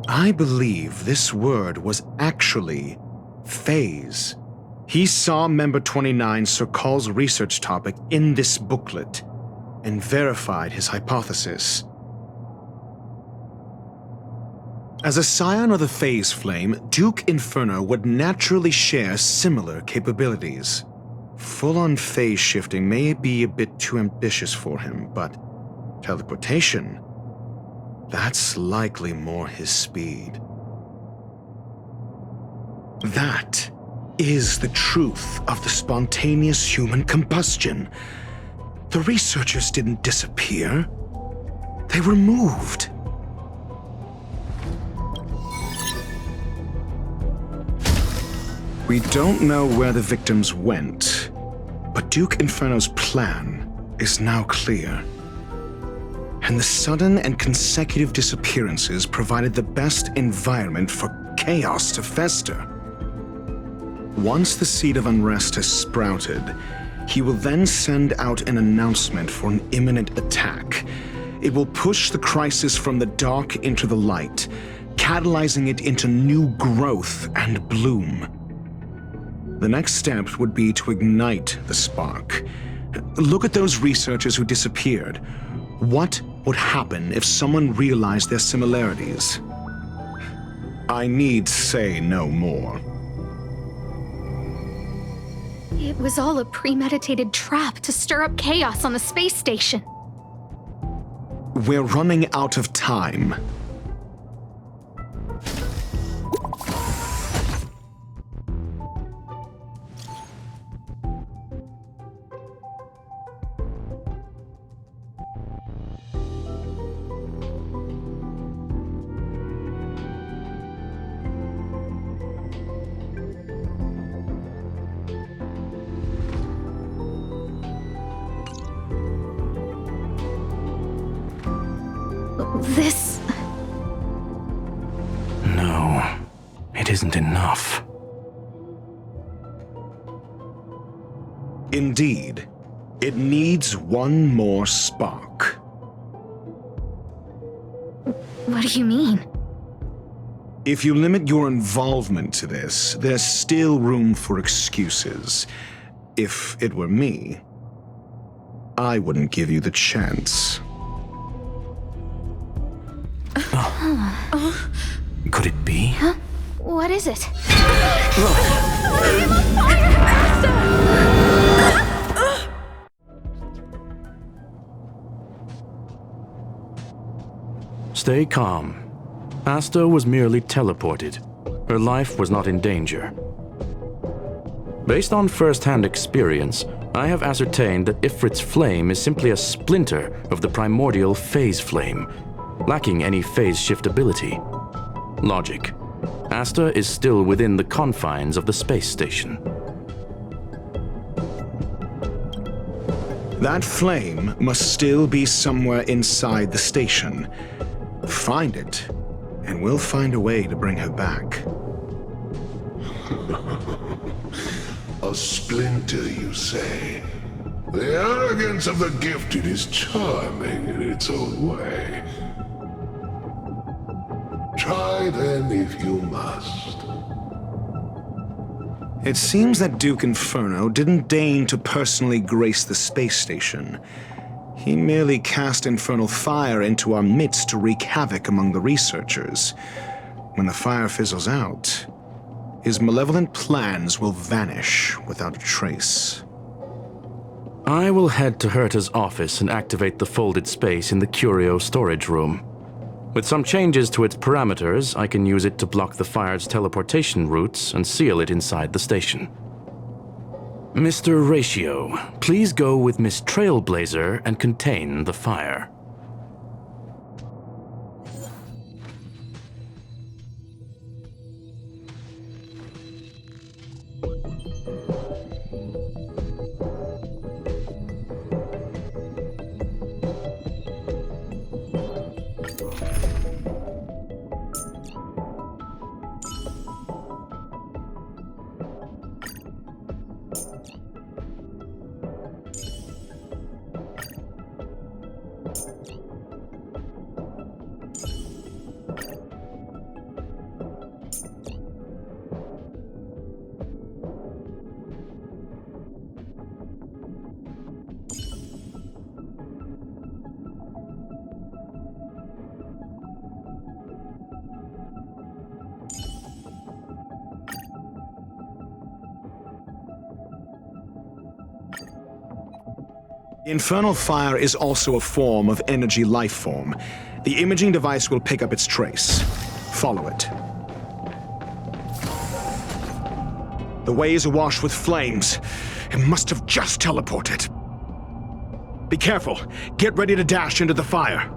I believe this word was actually phase. He saw Member 29 Sir Kal's research topic in this booklet and verified his hypothesis. As a scion of the Phase Flame, Duke Inferno would naturally share similar capabilities. Full-on phase shifting may be a bit too ambitious for him, but teleportation, that's likely more his speed. That is the truth of the spontaneous human combustion. The researchers didn't disappear. They were moved. We don't know where the victims went, but Duke Inferno's plan is now clear. And the sudden and consecutive disappearances provided the best environment for chaos to fester. Once the seed of unrest has sprouted, he will then send out an announcement for an imminent attack. It will push the crisis from the dark into the light, catalyzing it into new growth and bloom. The next step would be to ignite the spark. Look at those researchers who disappeared. What would happen if someone realized their similarities? I need say no more. It was all a premeditated trap to stir up chaos on the space station. We're running out of time. This... No, it isn't enough. Indeed, it needs one more spark. What do you mean? If you limit your involvement to this, there's still room for excuses. If it were me, I wouldn't give you the chance. Could it be? Huh? What is it? Stay calm. Asta was merely teleported. Her life was not in danger. Based on first-hand experience, I have ascertained that Ifrit's flame is simply a splinter of the primordial phase flame, lacking any phase shiftability. Logic. Asta is still within the confines of the space station. That flame must still be somewhere inside the station. Find it, and we'll find a way to bring her back. A splinter, you say? The arrogance of the gifted is charming in its own way. Try then if you must. It seems that Duke Inferno didn't deign to personally grace the space station. He merely cast infernal fire into our midst to wreak havoc among the researchers. When the fire fizzles out, his malevolent plans will vanish without a trace. I will head to Herta's office and activate the folded space in the curio storage room. With some changes to its parameters, I can use it to block the fire's teleportation routes and seal it inside the station. Mr. Ratio, please go with Miss Trailblazer and contain the fire. Infernal fire is also a form of energy life form. The imaging device will pick up its trace. Follow it. The way is awash with flames. It must have just teleported. Be careful. Get ready to dash into the fire.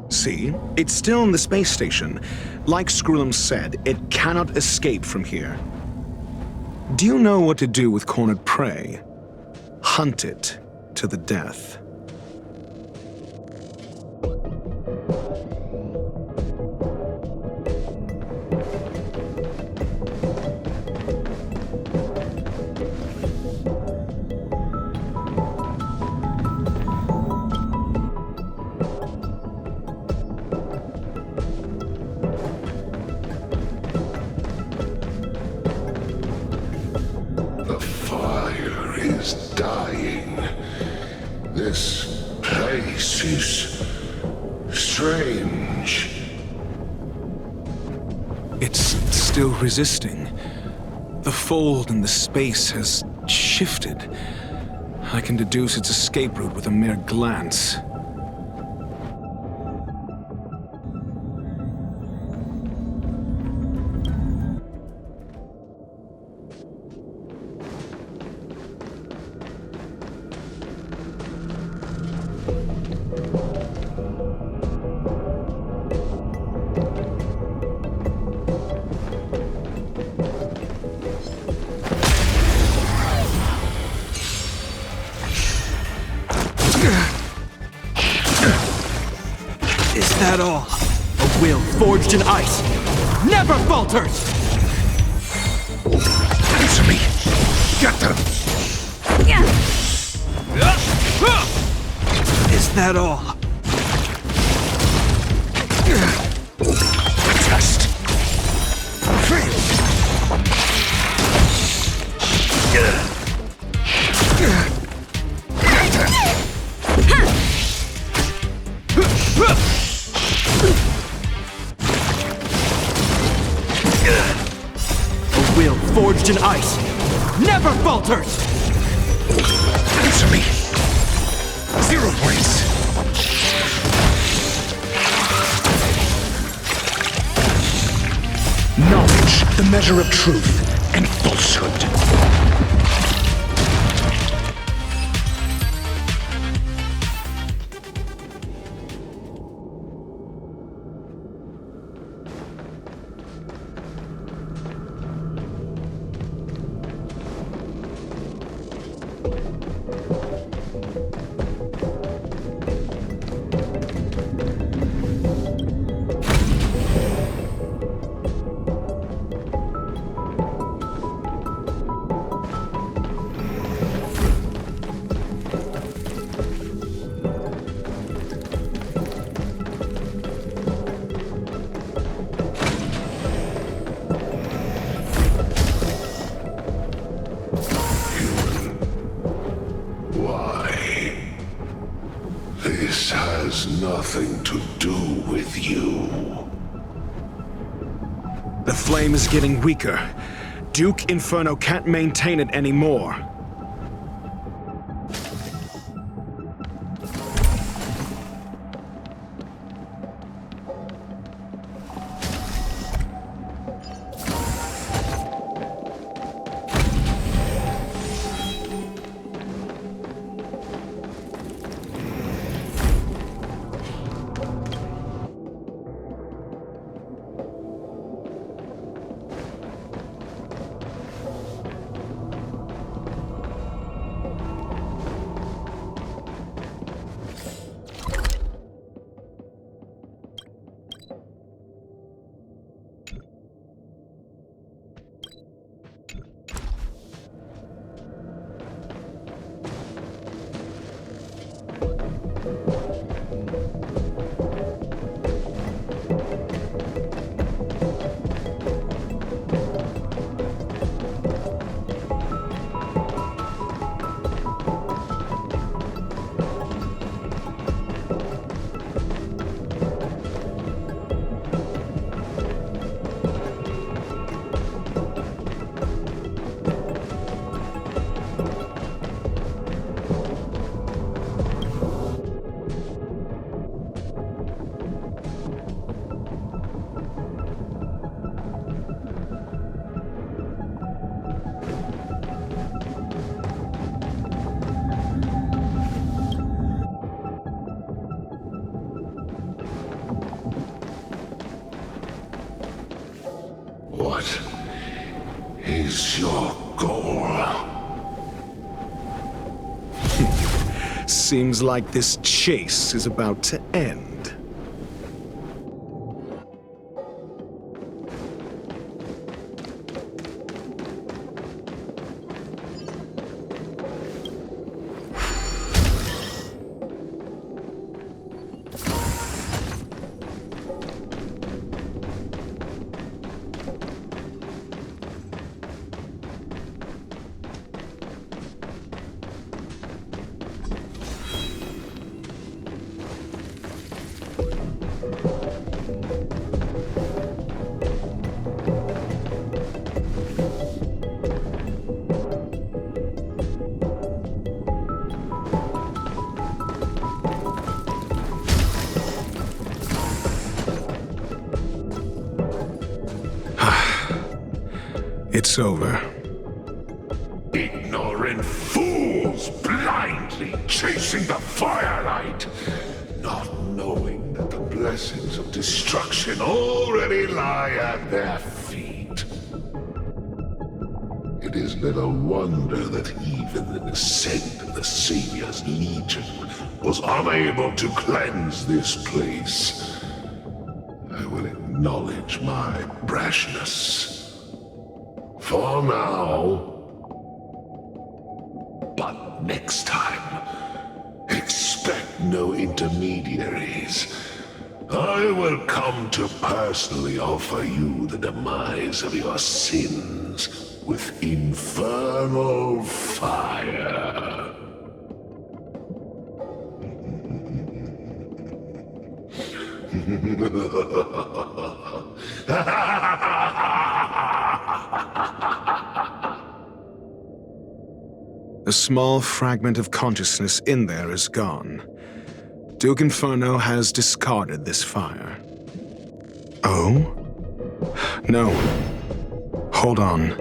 See? It's still in the space station. Like Skrullum said, it cannot escape from here. Do you know what to do with cornered prey? Hunt it to the death. The fire is dying. This place is strange. It's still resisting. The fold in the space has shifted. I can deduce its escape route with a mere glance. Is that all? A will forged in ice never falters! Answer me! Get them! Is that all? Test! Fail! A will forged in ice never falters! Answer me! 0 points! Knowledge, the measure of truth and falsehood. This has nothing to do with you. The flame is getting weaker. Duke Inferno can't maintain it anymore. seems like this chase is about to end. It's over. Ignorant fools blindly chasing the firelight, not knowing that the blessings of destruction already lie at their feet. It is little wonder that even the descent of the Savior's Legion was unable to cleanse this place. I will acknowledge my brashness. For now. But next time, expect no intermediaries. I will come to personally offer you the demise of your sins with infernal fire. A small fragment of consciousness in there is gone. Duke Inferno has discarded this fire. Oh? No. Hold on.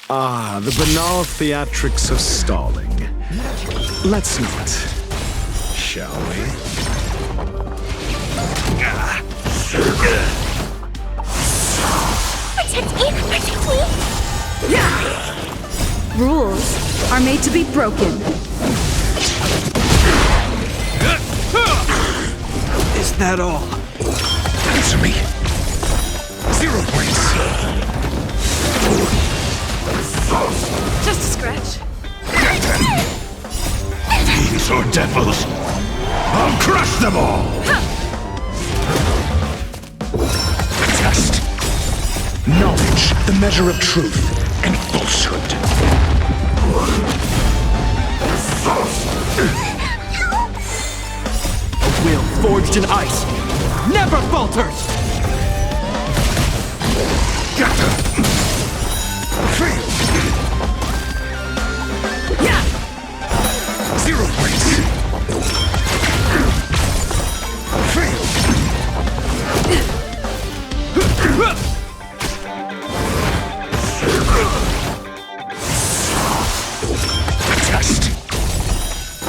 Ah, the banal theatrics of stalling. Let's not, shall we? Protect me! Protect me! Rules are made to be broken. Is that all? Answer me! 0 points! Just a scratch. Fiends or devils, I'll crush them all! Test. Knowledge, the measure of truth and falsehood. A will forged in ice never falters! Fail. 0 points. Fail. Test.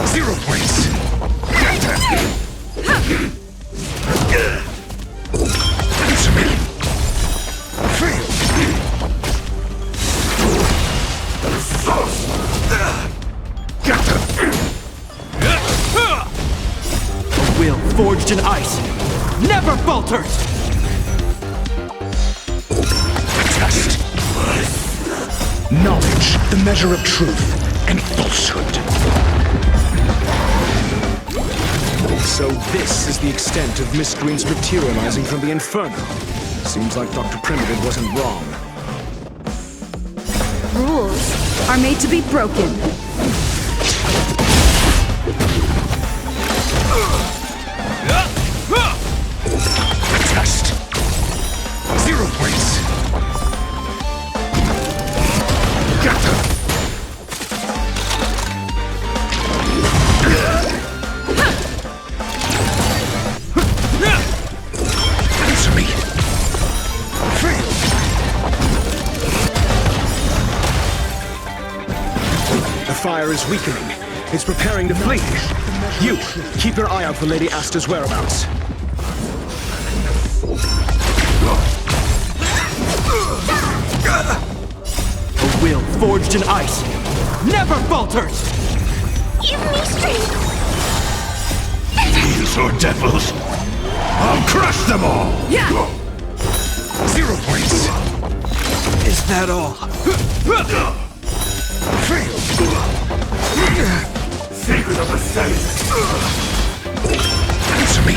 0 points. Answer me. Fail. A will forged in ice never falters! Test. Knowledge, the measure of truth and falsehood. So this is the extent of miscreants materializing from the Inferno. Seems like Dr. Primitive wasn't wrong. Rules are made to be broken. Test. 0 points. Answer me. Fail. fire is weakening. It's preparing to flee. You, keep your eye out for Lady Asta's whereabouts. A will forged in ice never falters! Give me strength! These are devils. I'll crush them all! Yeah! 0 points. Is that all? Secret of the Saints. Answer me.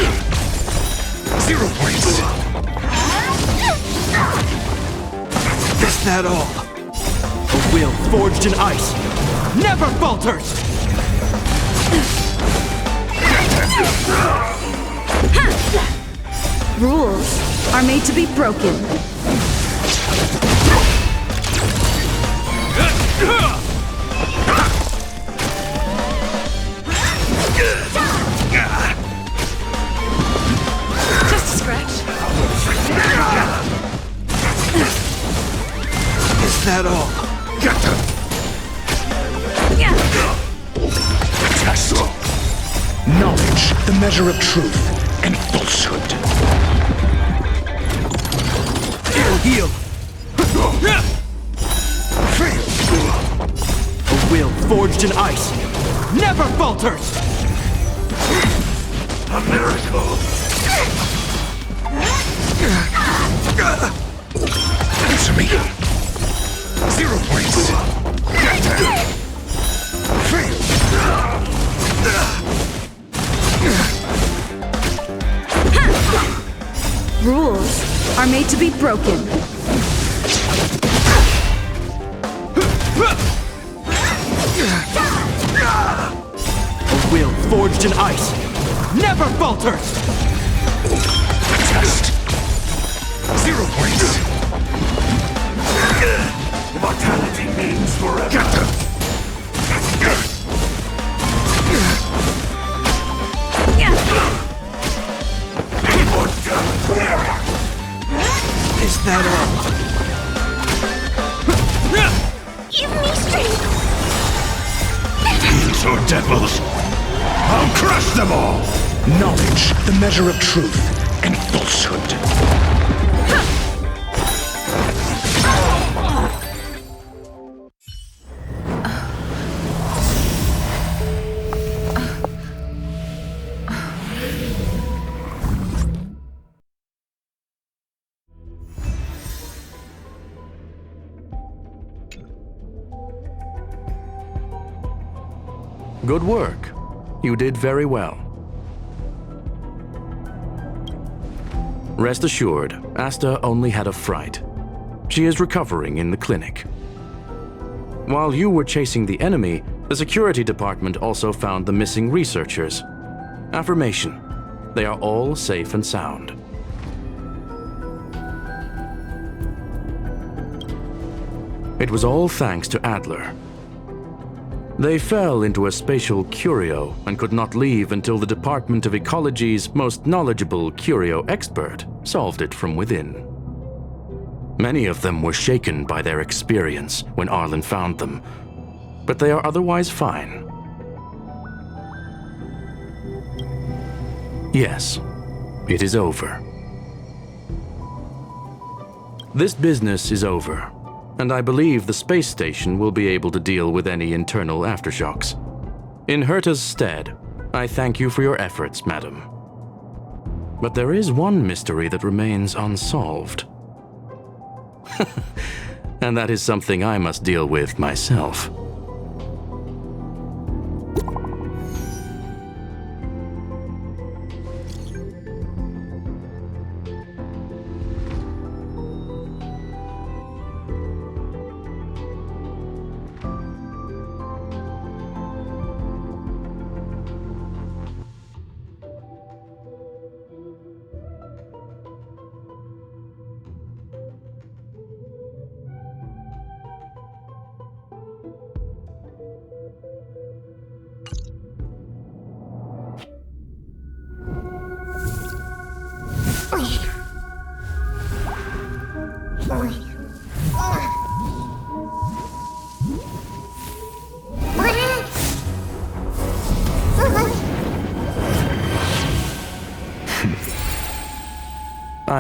0 points. Is that all? A will forged in ice never falters! Rules are made to be broken. Just a scratch. Is that all? Test. Knowledge, the measure of truth and falsehood. It'll heal. A will forged in ice never falters! A miracle. Answer me. 0 points. Rules are made to be broken. A will forged in ice never falters! Test. 0 points. Mortality means forever. Is that all? Give me strength! These are devils. I'll crush them all. Knowledge, the measure of truth and falsehood. Good work. You did very well. Rest assured, Asta only had a fright. She is recovering in the clinic. While you were chasing the enemy, the security department also found the missing researchers. Affirmation: they are all safe and sound. It was all thanks to Adler. They fell into a spatial curio and could not leave until the Department of Ecology's most knowledgeable curio expert solved it from within. Many of them were shaken by their experience when Arlen found them, but they are otherwise fine. Yes, it is over. This business is over, and I believe the space station will be able to deal with any internal aftershocks. In Herta's stead, I thank you for your efforts, madam. But there is one mystery that remains unsolved. And that is something I must deal with myself.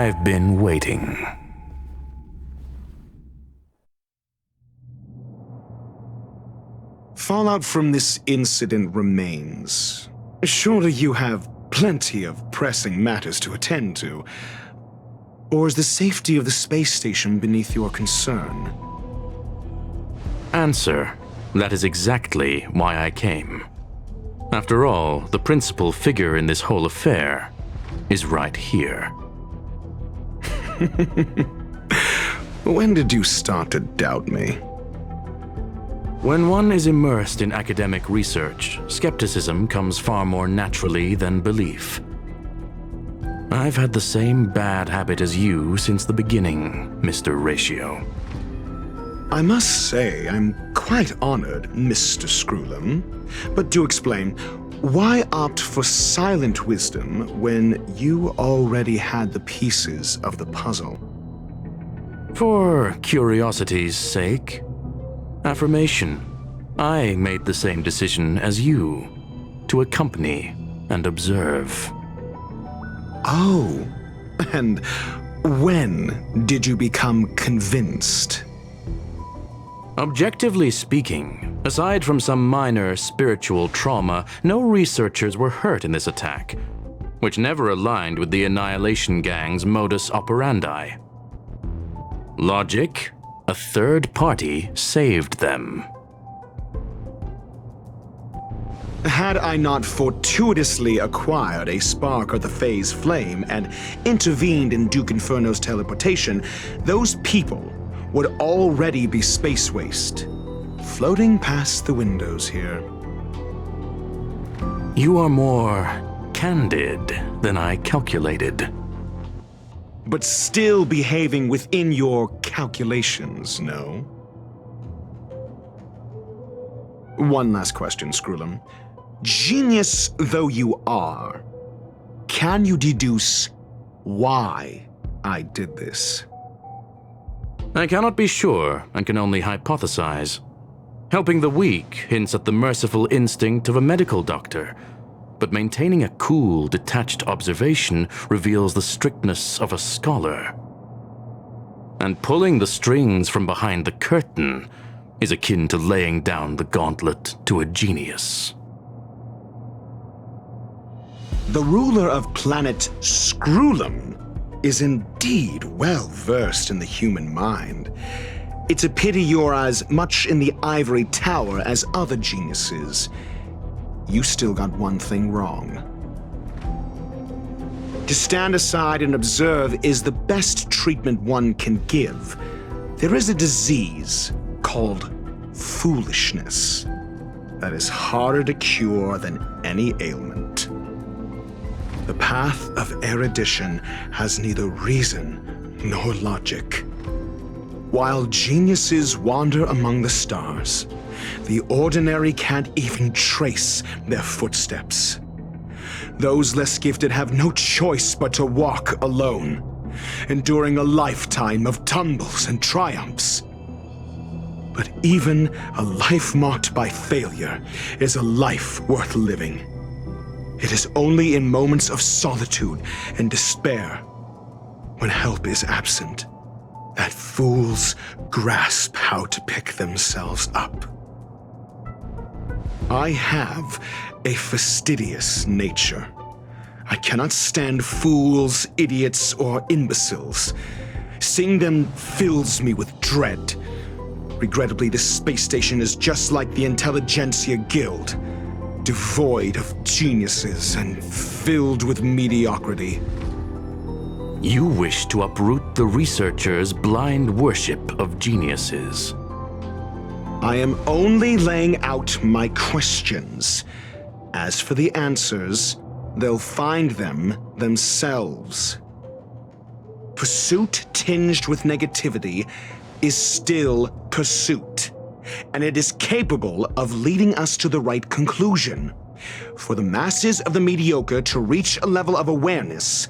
I've been waiting. Fallout from this incident remains. Surely you have plenty of pressing matters to attend to. Or is the safety of the space station beneath your concern? Answer: that is exactly why I came. After all, the principal figure in this whole affair is right here. When did you start to doubt me? When one is immersed in academic research, skepticism comes far more naturally than belief. I've had the same bad habit as you since the beginning, Mr. Ratio. I must say, I'm quite honored, Mr. Screwlam. But do explain, why opt for silent wisdom when you already had the pieces of the puzzle? For curiosity's sake. Affirmation. I made the same decision as you, to accompany and observe. Oh, and when did you become convinced? Objectively speaking, aside from some minor spiritual trauma, no researchers were hurt in this attack, which never aligned with the Annihilation Gang's modus operandi. Logic: a third party saved them. Had I not fortuitously acquired a spark of the phase flame and intervened in Duke Inferno's teleportation, those people would already be space waste, floating past the windows here. You are more candid than I calculated. But still behaving within your calculations, no? One last question, Screwlam. Genius though you are, can you deduce why I did this? I cannot be sure and can only hypothesize. Helping the weak hints at the merciful instinct of a medical doctor, but maintaining a cool, detached observation reveals the strictness of a scholar. And pulling the strings from behind the curtain is akin to laying down the gauntlet to a genius. The ruler of planet Screwlam is indeed well versed in the human mind. It's a pity you're as much in the ivory tower as other geniuses. You still got one thing wrong. To stand aside and observe is the best treatment one can give. There is a disease called foolishness that is harder to cure than any ailment. The path of erudition has neither reason nor logic. While geniuses wander among the stars, the ordinary can't even trace their footsteps. Those less gifted have no choice but to walk alone, enduring a lifetime of tumbles and triumphs. But even a life marked by failure is a life worth living. It is only in moments of solitude and despair, when help is absent, that fools grasp how to pick themselves up. I have a fastidious nature. I cannot stand fools, idiots, or imbeciles. Seeing them fills me with dread. Regrettably, this space station is just like the Intelligentsia Guild, devoid of geniuses and filled with mediocrity. You wish to uproot the researchers' blind worship of geniuses. I am only laying out my questions. As for the answers, they'll find them themselves. Pursuit tinged with negativity is still pursuit, and it is capable of leading us to the right conclusion. For the masses of the mediocre to reach a level of awareness,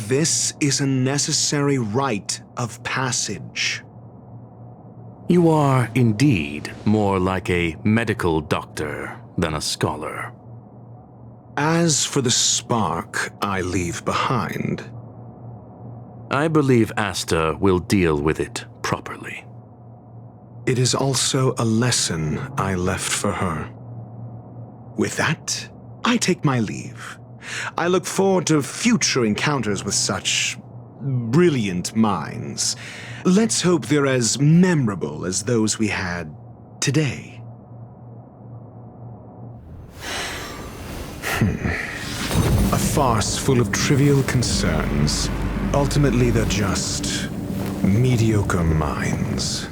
this is a necessary rite of passage. You are indeed more like a medical doctor than a scholar. As for the spark I leave behind, I believe Asta will deal with it properly. It is also a lesson I left for her. With that, I take my leave. I look forward to future encounters with such brilliant minds. Let's hope they're as memorable as those we had today. A farce full of trivial concerns. Ultimately, they're just mediocre minds.